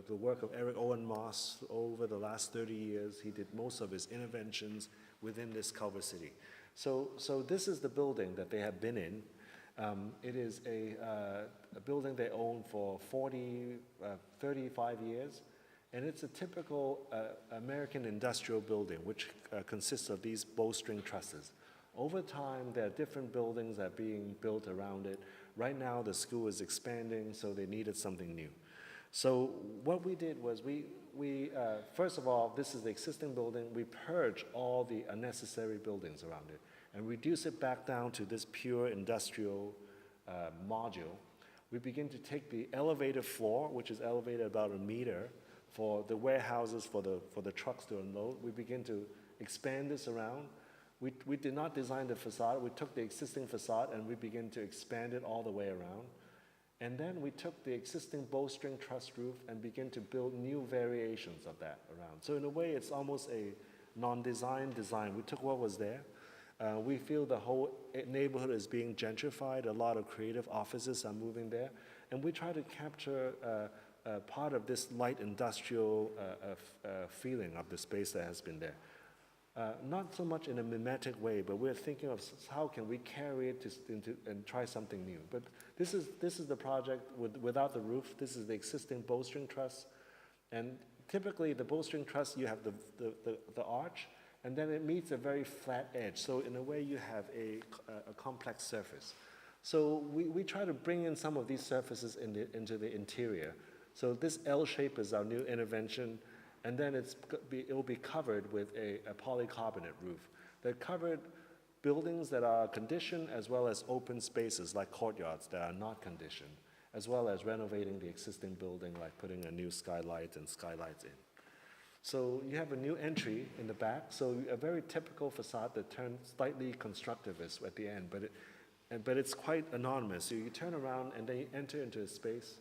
the work of Eric Owen Moss over the last 30 years. He did most of his interventions within this Culver City. So this is the building that they have been in. It is a building they own for 35 years. And it's a typical American industrial building, which consists of these bowstring trusses. Over time, there are different buildings that are being built around it. Right now, the school is expanding, so they needed something new. So what we did was first of all, this is the existing building. We purged all the unnecessary buildings around it and reduce it back down to this pure industrial module. We begin to take the elevated floor, which is elevated about 1 meter, for the warehouses for the trucks to unload. We begin to expand this around. We did not design the facade. We took the existing facade and we began to expand it all the way around. And then we took the existing bowstring truss roof and began to build new variations of that around. So in a way, it's almost a non-design design. We took what was there. We feel the whole neighborhood is being gentrified. A lot of creative offices are moving there. And we try to capture part of this light industrial feeling of the space that has been there. Not so much in a mimetic way, but we're thinking of how can we carry it into and try something new. But this is the project without the roof. This is the existing bowstring truss. And typically the bowstring truss, you have the arch, and then it meets a very flat edge. So in a way, you have a complex surface. So we try to bring in some of these surfaces into the interior. So this L shape is our new intervention, and then it will be covered with a polycarbonate roof. They're covered buildings that are conditioned, as well as open spaces like courtyards that are not conditioned, as well as renovating the existing building, like putting a new skylight and skylights in. So you have a new entry in the back, so a very typical facade that turns slightly constructivist at the end, but it's quite anonymous. So you turn around and then you enter into a space,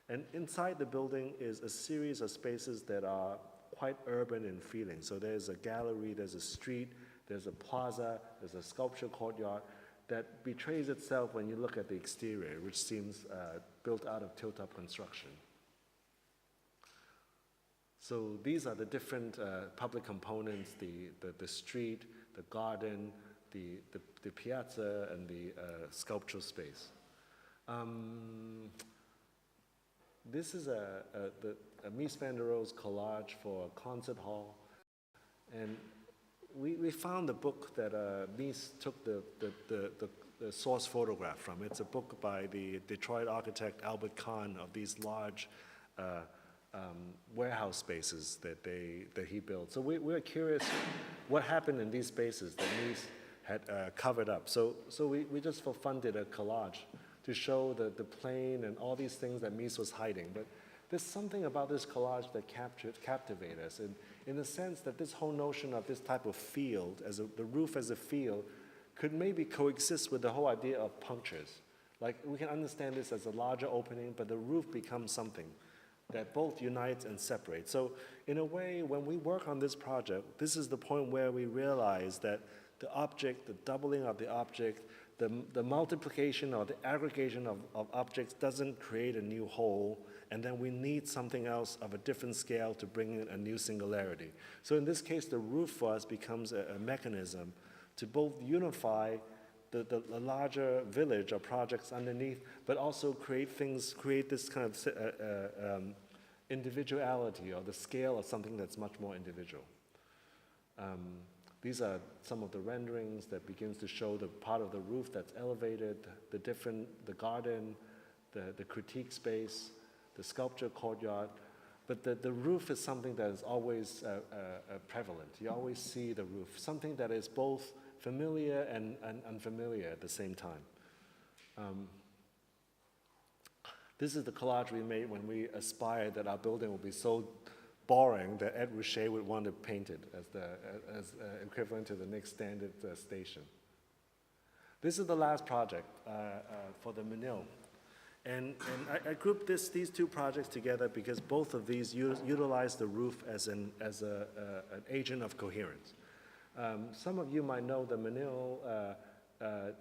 and inside the building is a series of spaces that are quite urban in feeling. So there's a gallery, there's a street, there's a plaza, there's a sculpture courtyard that betrays itself when you look at the exterior, which seems built out of tilt-up construction. So these are the different public components, the street, the garden, the piazza, and the sculptural space. This is a Mies van der Rohe's collage for a concert hall. And we found the book that Mies took the source photograph from. It's a book by the Detroit architect Albert Kahn of these large warehouse spaces that he built. So we're curious what happened in these spaces that Mies had covered up. So we just for fun did a collage to show the plane and all these things that Mies was hiding. But there's something about this collage that captivated us, and in the sense that this whole notion of this type of field, the roof as a field, could maybe coexist with the whole idea of punctures. Like, we can understand this as a larger opening, but the roof becomes something that both unites and separates. So in a way, when we work on this project, this is the point where we realize that the object, the doubling of the object, the multiplication or the aggregation of objects doesn't create a new whole, and then we need something else of a different scale to bring in a new singularity. So in this case, the roof for us becomes a mechanism to both unify the larger village or projects underneath, but also create this kind of individuality or the scale of something that's much more individual. These are some of the renderings that begins to show the part of the roof that's elevated, the garden, the critique space, the sculpture courtyard. But the roof is something that is always prevalent. You always see the roof, something that is both familiar and unfamiliar at the same time. This is the collage we made when we aspired that our building will be so boring that Ed Ruscha would want to paint it as equivalent to the next standard station. This is the last project for the Menil. And I grouped these two projects together because both of these utilize the roof as an agent of coherence. Some of you might know the Menil.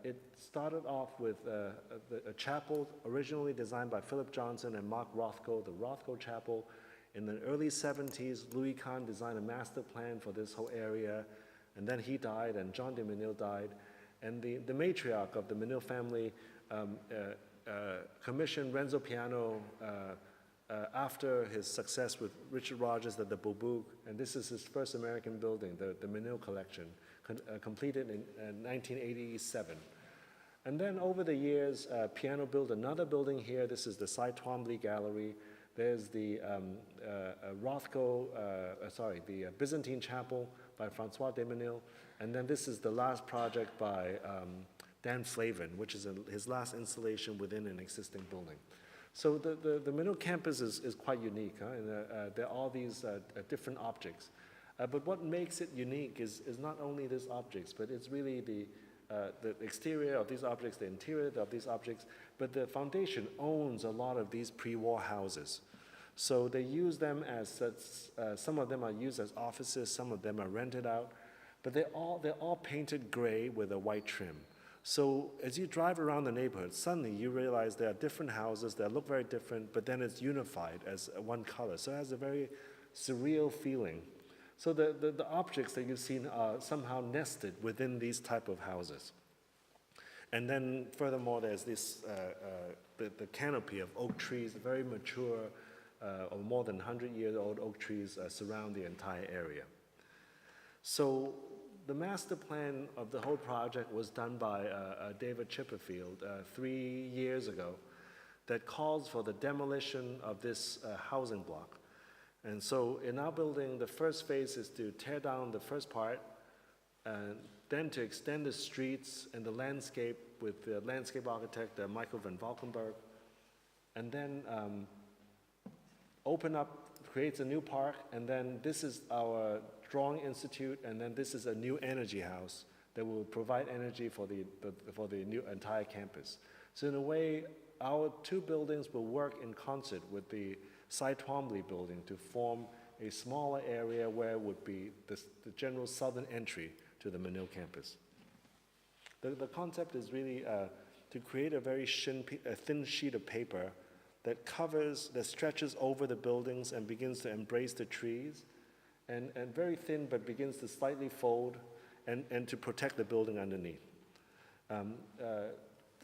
It started off with a chapel originally designed by Philip Johnson and Mark Rothko, the Rothko Chapel. In the early 70s, Louis Kahn designed a master plan for this whole area, and then he died, and John de Menil died. And the matriarch of the Menil family commissioned Renzo Piano after his success with Richard Rogers at the Beaubourg, and this is his first American building, the Menil collection, completed in 1987. And then over the years, Piano built another building here. This is the Cy Twombly Gallery. There's the the Byzantine Chapel by Francois de Menil. And then this is the last project by Dan Flavin, which is his last installation within an existing building. So the Menil campus is quite unique. And, there are all these different objects. But what makes it unique is not only these objects, but it's really the exterior of these objects, the interior of these objects, but the foundation owns a lot of these pre-war houses. So they use them as such, some of them are used as offices, some of them are rented out, but they're all painted gray with a white trim. So as you drive around the neighborhood, suddenly you realize there are different houses that look very different, but then it's unified as one color. So it has a very surreal feeling. So the objects that you've seen are somehow nested within these type of houses. And then furthermore, there's this, the canopy of oak trees, very mature, or more than 100-year-old oak trees surround the entire area. So the master plan of the whole project was done by David Chipperfield 3 years ago that calls for the demolition of this housing block. And so in our building, the first phase is to tear down the first part, and then to extend the streets and the landscape with the landscape architect, Michael van Valkenburg, and then open up, creates a new park, and then this is our drawing institute, and then this is a new energy house that will provide energy for the new entire campus. So in a way, our two buildings will work in concert with the Cy Twombly building to form a smaller area where would be the general southern entry to the Menil campus. The concept is really to create a very thin sheet of paper that stretches over the buildings and begins to embrace the trees, and very thin but begins to slightly fold and to protect the building underneath.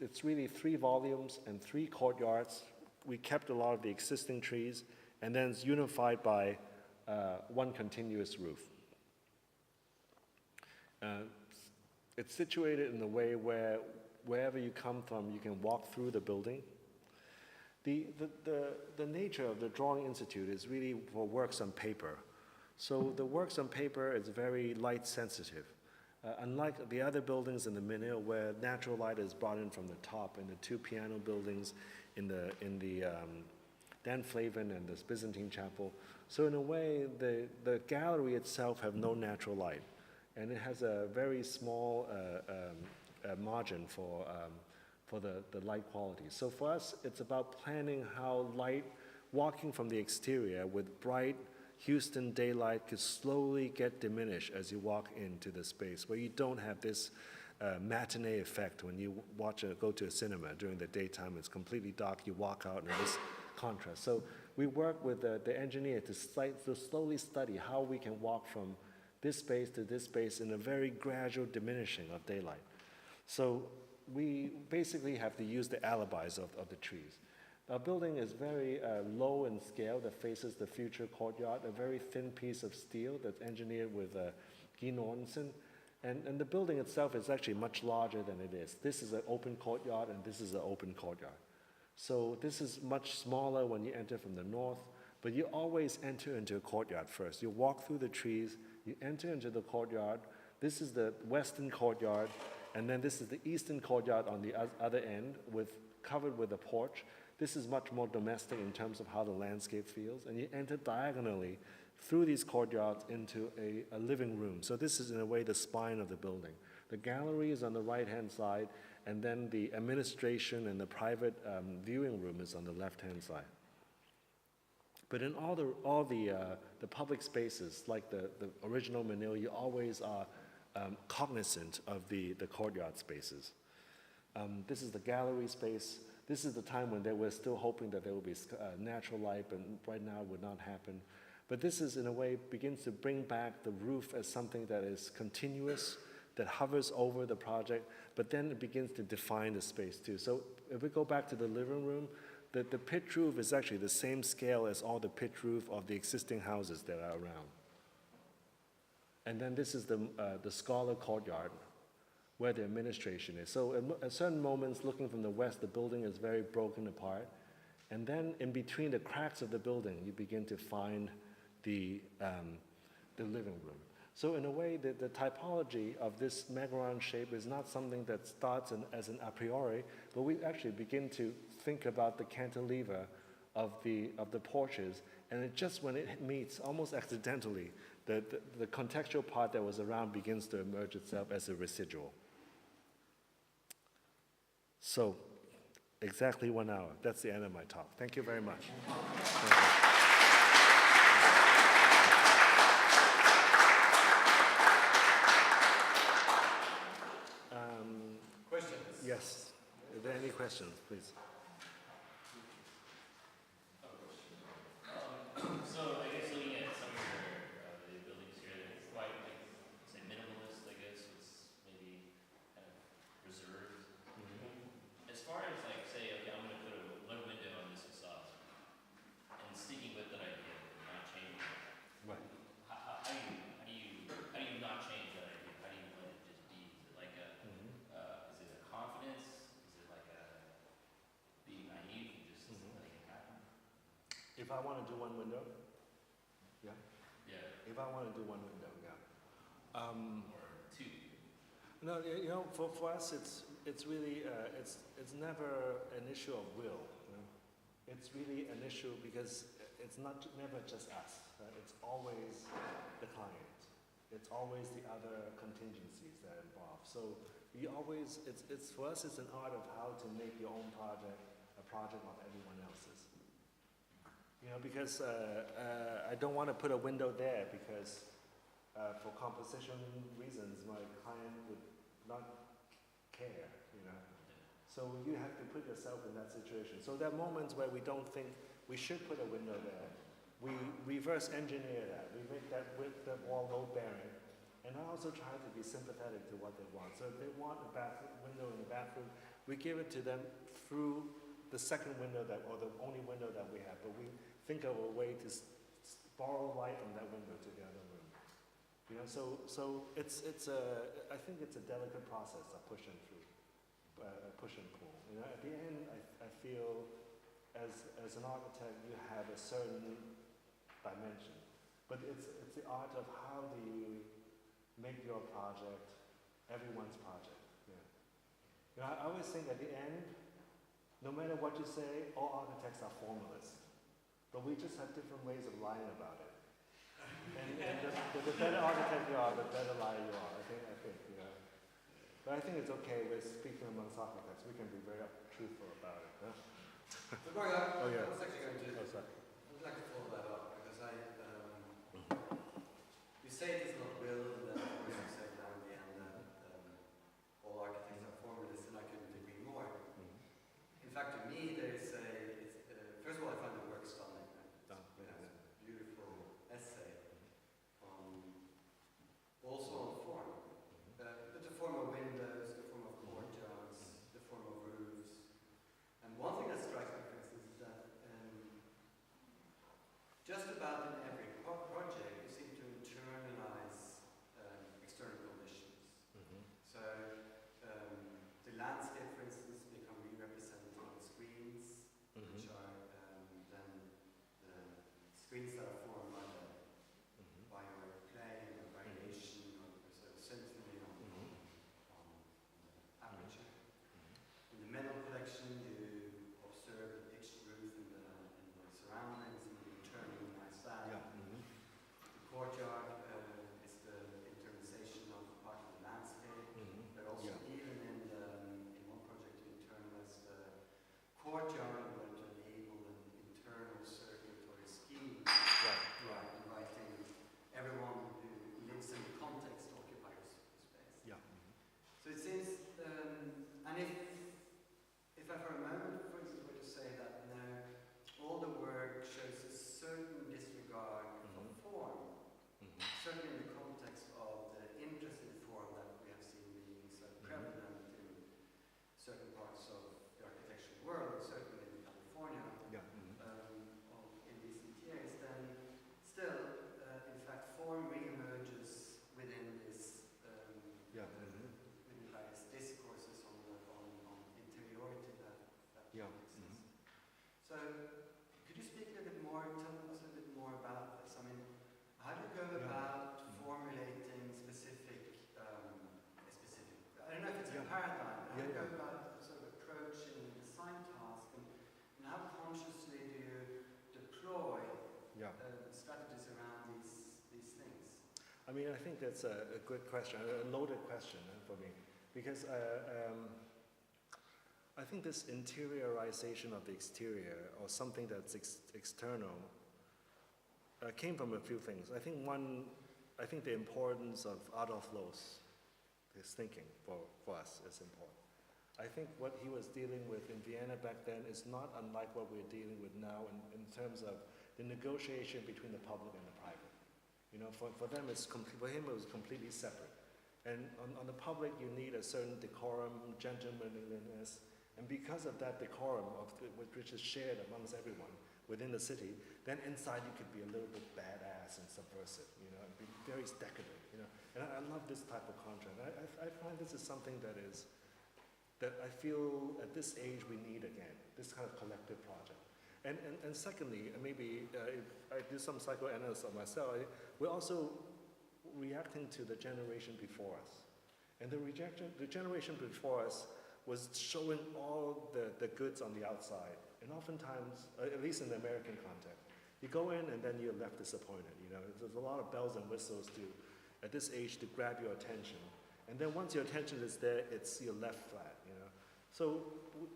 It's really 3 volumes and 3 courtyards. We kept a lot of the existing trees, and then it's unified by one continuous roof. It's situated in a way where wherever you come from, you can walk through the building. The nature of the Drawing Institute is really for works on paper. So the works on paper is very light sensitive. Unlike the other buildings in the Menil, where natural light is brought in from the top, in the 2 piano buildings, in the Dan Flavin and this Byzantine Chapel. So in a way, the gallery itself have no natural light, and it has a very small margin for the light quality. So for us, it's about planning how light, walking from the exterior with bright Houston daylight, could slowly get diminished as you walk into the space, where you don't have this matinee effect when you go to a cinema during the daytime. It's completely dark, you walk out and this contrast. So we work with the engineer to slowly study how we can walk from this space to this space in a very gradual diminishing of daylight. So we basically have to use the alibis of the trees. Our building is very low in scale that faces the future courtyard, a very thin piece of steel that's engineered with Guy Nordenson. And the building itself is actually much larger than it is. This is an open courtyard, and this is an open courtyard. So this is much smaller when you enter from the north, but you always enter into a courtyard first. You walk through the trees, you enter into the courtyard. This is the western courtyard, and then this is the eastern courtyard on the other end, covered with a porch. This is much more domestic in terms of how the landscape feels, and you enter diagonally through these courtyards into a living room. So this is, in a way, the spine of the building. The gallery is on the right-hand side, and then the administration and the private viewing room is on the left-hand side. But in all the public spaces, like the original Menil, you always are cognizant of the courtyard spaces. This is the gallery space. This is the time when they were still hoping that there would be natural light, but right now it would not happen. But this is, in a way, begins to bring back the roof as something that is continuous, that hovers over the project, but then it begins to define the space too. So if we go back to the living room, the pitch roof is actually the same scale as all the pitch roof of the existing houses that are around. And then this is the scholar courtyard, where the administration is. So at certain moments, looking from the west, the building is very broken apart. And then in between the cracks of the building, you begin to find the living room. So in a way, the typology of this macaron shape is not something that starts as an a priori, but we actually begin to think about the cantilever of the porches, and it just, when it meets, almost accidentally, the contextual part that was around begins to emerge itself as a residual. So, exactly 1 hour. That's the end of my talk. Thank you very much. Thank you. Questions? Yes. Are there any questions, please? So I guess looking at some of the buildings here, it's quite, like, say, minimalist, I guess. It's maybe kind of reserved. As far as, like, say, okay, I'm going to put one window on this facade, and sticking with that idea, not changing it. Right. How do you not change that idea? How do you let it just be? Is it like is it a confidence? Is it like a being naive and just letting it happen? If I want to do one window, yeah. Yeah. If I want to do one window, yeah. Or two. No, you know, for us, it's really it's never an issue of will. You know? It's really an issue because it's never just us. Right? It's always the client. It's always the other contingencies that are involved. So you always, it's for us, it's an art of how to make your own project a project of everyone else's. You know, because I don't want to put a window there because for composition reasons, my client would not care, you know. So you have to put yourself in that situation. So there are moments where we don't think we should put a window there. We reverse engineer that. We make that wall load bearing. And I also try to be sympathetic to what they want. So if they want a window in the bathroom, we give it to them through the second window or the only window that we have. But we think of a way to borrow light from that window to the other room. You know, so I think it's a delicate process of push and pull. You know, at the end, I feel as an architect, you have a certain dimension, but it's the art of how do you make your project everyone's project. Yeah. You know, I always think at the end, no matter what you say, all architects are formalists, but we just have different ways of lying about it. And the better architect you are, the better liar you are. I think, you know. But I think it's okay. We're speaking amongst architects. We can be very truthful about it. Huh? So Mario, Oh, yeah. I was actually going to, Oh, sorry. I'd like to follow that up because you say it is not will, and then of course you say now in the end that all architects are formalists, and I couldn't agree more. In fact, to me, first of all, I find the work stunning. It has a beautiful essay on, also on form. But the form of windows, the form of court, certainly in the context of the interest in form that we have seen being so prevalent in certain parts of the architectural world, certainly in California, Yeah. in recent years, then still, in fact, form re-emerges within this, Yeah. within various discourses on interiority that Yeah. exists. So, could you speak a little bit more, tell us a little bit more about this? I mean, how do you go about formulating specific, I don't know if it's a paradigm, but how do you go about sort of approaching the design task, and how consciously do you deploy Yeah. strategies around these things? I mean, I think that's a good question, a loaded question for me, because I think this interiorization of the exterior, or something that's external, came from a few things. I think the importance of Adolf Loos, his thinking for us is important. I think what he was dealing with in Vienna back then is not unlike what we're dealing with now in terms of the negotiation between the public and the private. You know, for them, for him it was completely separate. And on the public, you need a certain decorum, gentlemanliness, and because of that decorum, which is shared amongst everyone within the city, then inside you could be a little bit badass and subversive, you know, and be very decadent, you know. And I love this type of contrast. I find this is something that I feel at this age we need again, this kind of collective project. And secondly, maybe if I do some psychoanalysis of myself, we're also reacting to the generation before us. And the generation before us was showing all the goods on the outside. And oftentimes, at least in the American context, you go in and then you're left disappointed, you know. There's a lot of bells and whistles at this age to grab your attention. And then once your attention is there, you're left flat, you know. So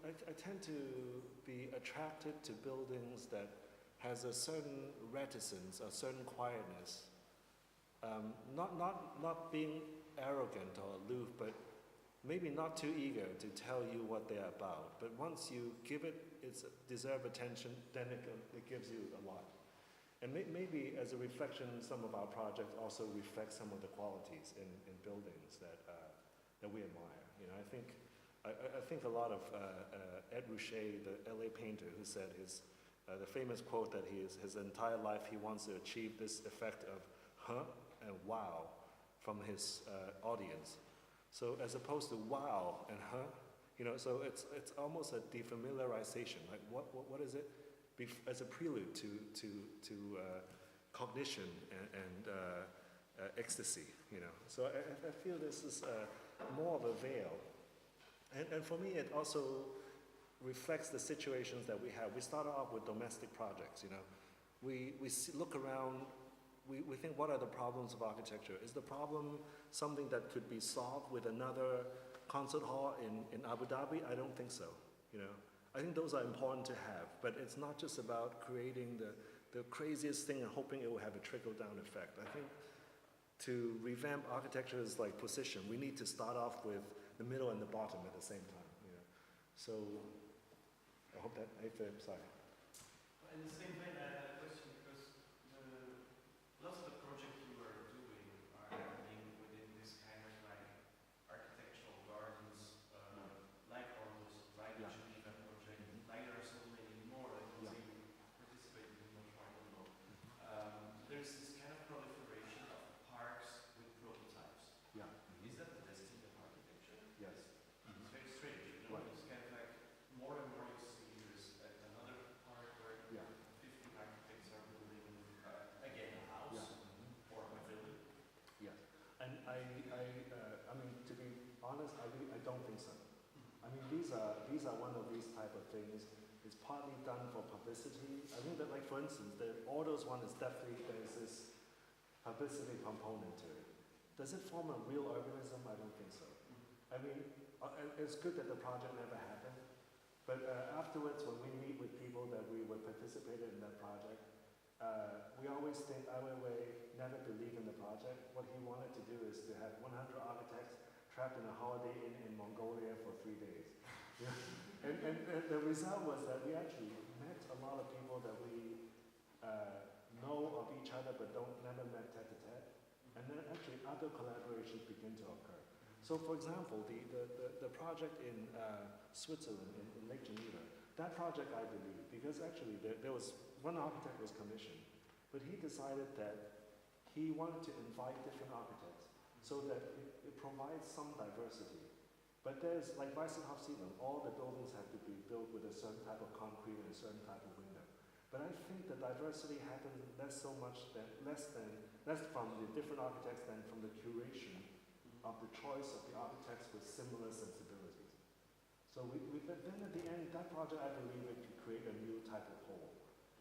I tend to be attracted to buildings that has a certain reticence, a certain quietness. Not being arrogant or aloof, but maybe not too eager to tell you what they're about. But once you give it its deserved attention, then it gives you a lot. And maybe as a reflection, some of our projects also reflect some of the qualities in buildings that we admire. You know, I think a lot of Ed Ruscha, the LA painter, who said the famous quote that his entire life he wants to achieve this effect of huh and wow from his audience. So as opposed to wow and huh, you know, so it's almost a defamiliarization. Like what is it? As a prelude to cognition and ecstasy, you know. So I feel this is more of a veil. And for me, it also reflects the situations that we have. We start off with domestic projects, you know. We look around, we think, what are the problems of architecture? Is the problem something that could be solved with another concert hall in Abu Dhabi? I don't think so, you know. I think those are important to have, but it's not just about creating the craziest thing and hoping it will have a trickle-down effect. I think to revamp architecture's like position, we need to start off with the middle and the bottom at the same time, you know. So I hope that, sorry. In the same vein, I had a question because lots of the projects you are doing are happening within this kind of like architectural gardens, like Ormus, like the Geneva project, like there are so many more that you participate in much more than know. There's this kind of proliferation of parks with prototypes. Yeah. Is that the destiny of architecture? Yes. It's very strange, you know. Right. It's kind of like more and more you see there's another park where 50 architects are building again a house or a pavilion. Yes. And I mean, to be honest, I don't think so. I mean, these are one of these type of things. It's partly done for publicity. I think that, like, for instance, the Orders one is definitely, there's this publicity component to it. Does it form a real organism? I don't think so. I mean, it's good that the project never happened, but afterwards, when we meet with people that we were participated in that project, we always think, Ai Weiwei never believed in the project. What he wanted to do is to have 100 architects trapped in a holiday inn in Mongolia for 3 days. and the result was that we actually met a lot of people that we know of each other but never met tete-a-tete. then actually other collaborations begin to occur. So for example, the project in Switzerland, in Lake Geneva, that project I believe, because actually there was, one architect was commissioned, but he decided that he wanted to invite different architects so that it provides some diversity. But there's, like Weissenhof-Siedlung, all the buildings have to be built with a certain type of concrete and a certain type of window. But I think the diversity happens less from the different architects than from the curation of the choice of the architects with similar sensibilities. So then at the end, that project, I believe it could create a new type of whole.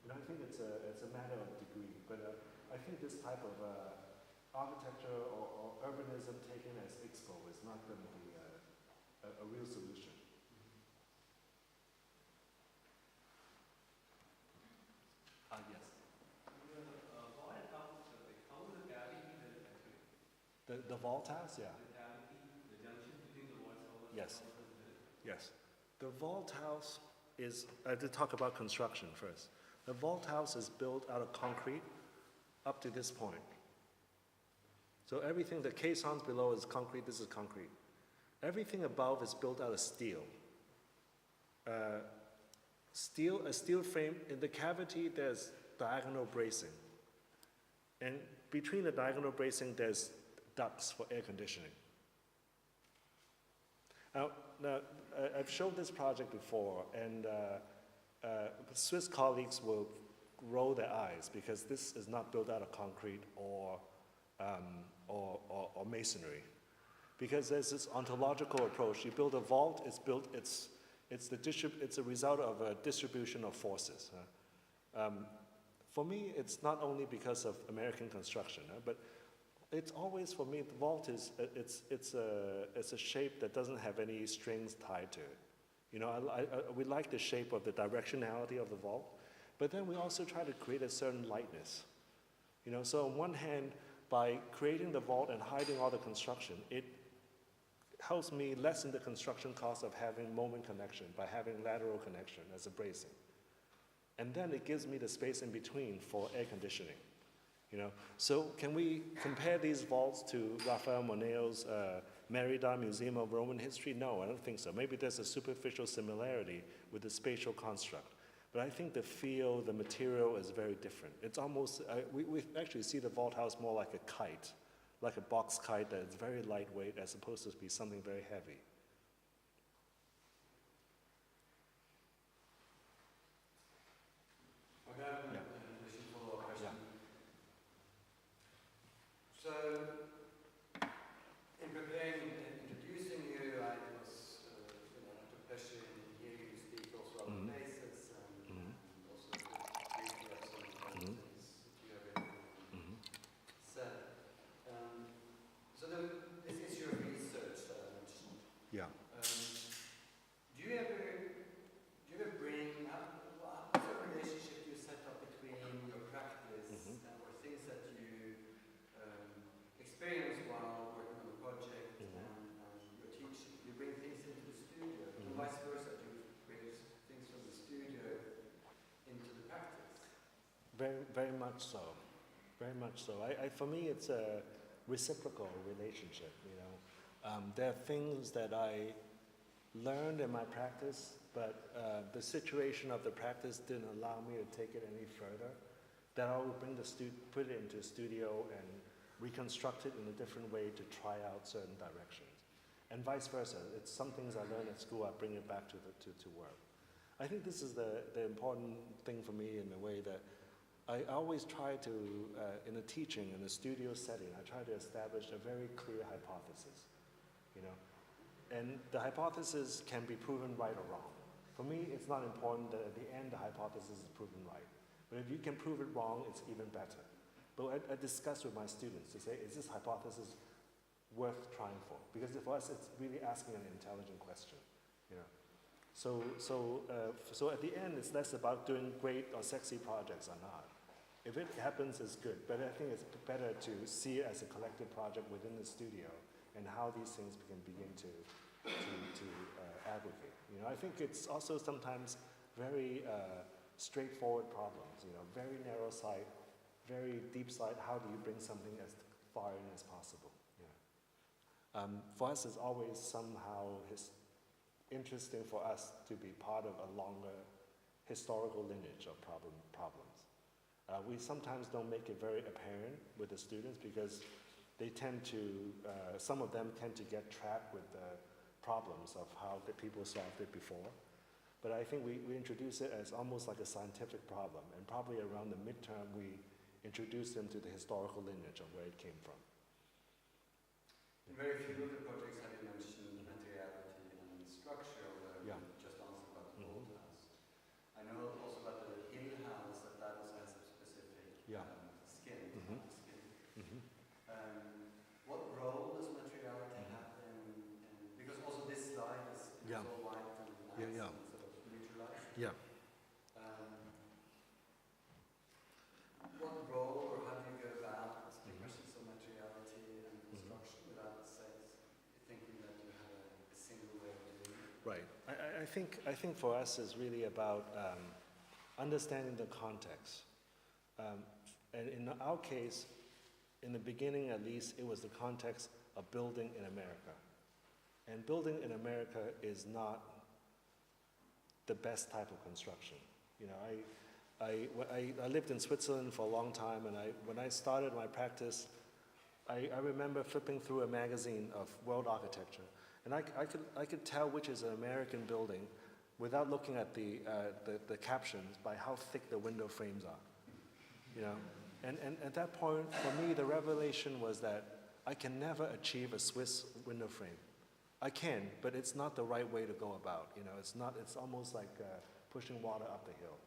I think it's a matter of degree, but I think this type of architecture or urbanism taken as expo is not going to be a real solution. Yes. The vault house, yeah. The junction between the walls. Yes. Yes. The vault house is, I have to talk about construction first. The vault house is built out of concrete up to this point. So everything, the caissons below is concrete, this is concrete. Everything above is built out of steel. A steel frame, in the cavity there's diagonal bracing. And between the diagonal bracing there's ducts for air conditioning. Now I've showed this project before, and Swiss colleagues will roll their eyes because this is not built out of concrete or masonry. Because there's this ontological approach. You build a vault, it's a result of a distribution of forces. For me, it's not only because of American construction, but it's always, for me, the vault is, it's a shape that doesn't have any strings tied to it. We like the shape of the directionality of the vault, but then we also try to create a certain lightness. So on one hand, by creating the vault and hiding all the construction, it helps me lessen the construction cost of having moment connection by having lateral connection as a bracing. And then it gives me the space in between for air conditioning. So can we compare these vaults to Raphael Menil's Merida Museum of Roman History? No, I don't think so. Maybe there's a superficial similarity with the spatial construct. But I think the feel, the material is very different. It's almost, we actually see the vault house more like a kite, like a box kite that is very lightweight as opposed to be something very heavy. Okay. Yeah. Follow-up question. Yeah. So, in preparing and introducing you, I was, I took pleasure in hearing you speak also on the basis and also briefly of some of the things that you have written said. So this is your research that I mentioned. Yeah. Do you ever bring up, what's the relationship you set up between your practice or things that you experience while working on a project and your teaching? You bring things into the studio, and vice versa, do you bring things from the studio into the practice? Very, very much so. Very much so. For me, it's a reciprocal relationship. There are things that I learned in my practice, but the situation of the practice didn't allow me to take it any further. That I would put it into a studio and reconstruct it in a different way to try out certain directions, and vice versa. It's some things I learned at school, I bring it back to work. I think this is the important thing for me in the way that I always try to, in a teaching, in a studio setting, I try to establish a very clear hypothesis, And the hypothesis can be proven right or wrong. For me, it's not important that at the end the hypothesis is proven right. But if you can prove it wrong, it's even better. But I discuss with my students to say, is this hypothesis worth trying for? Because for us, it's really asking an intelligent question, So at the end, it's less about doing great or sexy projects or not. If it happens, it's good. But I think it's better to see it as a collective project within the studio and how these things can begin to aggregate. I think it's also sometimes very straightforward problems. Very narrow sight, very deep sight. How do you bring something as far in as possible. Yeah. For us, it's always somehow interesting for us to be part of a longer historical lineage of problems. We sometimes don't make it very apparent with the students because they tend to, some of them tend to get trapped with the problems of how the people solved it before. But I think we introduce it as almost like a scientific problem, and probably around the midterm we introduce them to the historical lineage of where it came from. In very few of the projects have you mentioned materiality and structure, although Yeah. you just answered about the old house. I know also about the hill house, that also has a specific Yeah. skin, Mhm. skin. Mm-hmm. What role does materiality have in, because also this slide is Yeah. all white and nice Yeah, yeah. and sort of neutralized. Yeah. What role or how do you go about the questions of materiality and construction without thinking that you have a single way of doing it? Right. I think for us it's really about understanding the context. And in our case, in the beginning at least, it was the context of building in America. And building in America is not the best type of construction. You know, I lived in Switzerland for a long time, and when I started my practice, I remember flipping through a magazine of world architecture, and I could tell which is an American building without looking at the captions by how thick the window frames are. You know, and at that point, for me, the revelation was that I can never achieve a Swiss window frame. I can, but it's not the right way to go about. You know, it's almost like pushing water up the hill.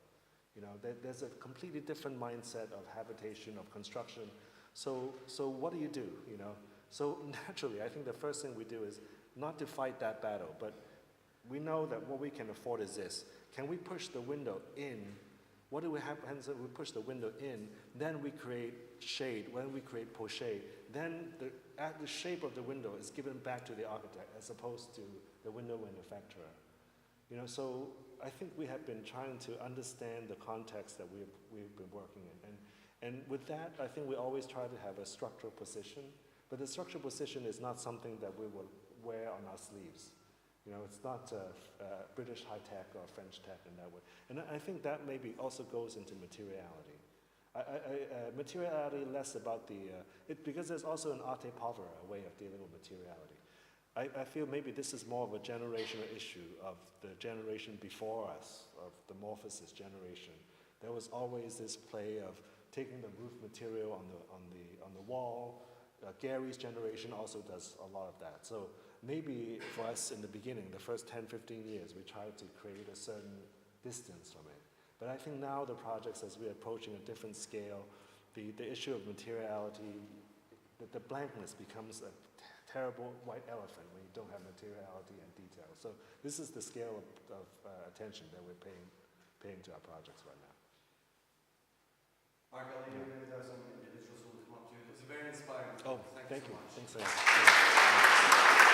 You know, there's a completely different mindset of habitation, of construction. So what do? You know, so naturally, I think the first thing we do is not to fight that battle, but we know that what we can afford is this. Can we push the window in? What do we have? Hence, we push the window in, then we create shade. When we create pochette, then the shape of the window is given back to the architect as opposed to the window manufacturer. You know, so I think we have been trying to understand the context that we've been working in. And with that, I think we always try to have a structural position, but the structural position is not something that we will wear on our sleeves. You know, it's not British high tech or French tech in that way. And I think that maybe also goes into materiality. Materiality less about because there's also an arte povera, a way of dealing with materiality. I feel maybe this is more of a generational issue of the generation before us, of the Morphosis generation. There was always this play of taking the roof material on the wall. Gary's generation also does a lot of that. So maybe for us in the beginning, the first 10, 15 years, we tried to create a certain distance from it. But I think now the projects, as we're approaching a different scale, the issue of materiality, the blankness becomes a terrible white elephant when you don't have materiality and detail. So this is the scale of attention that we're paying to our projects right now. Mark, I'll leave you with some individuals who will come up to you. It's very inspiring. Oh, thank so you. much. Thanks so much.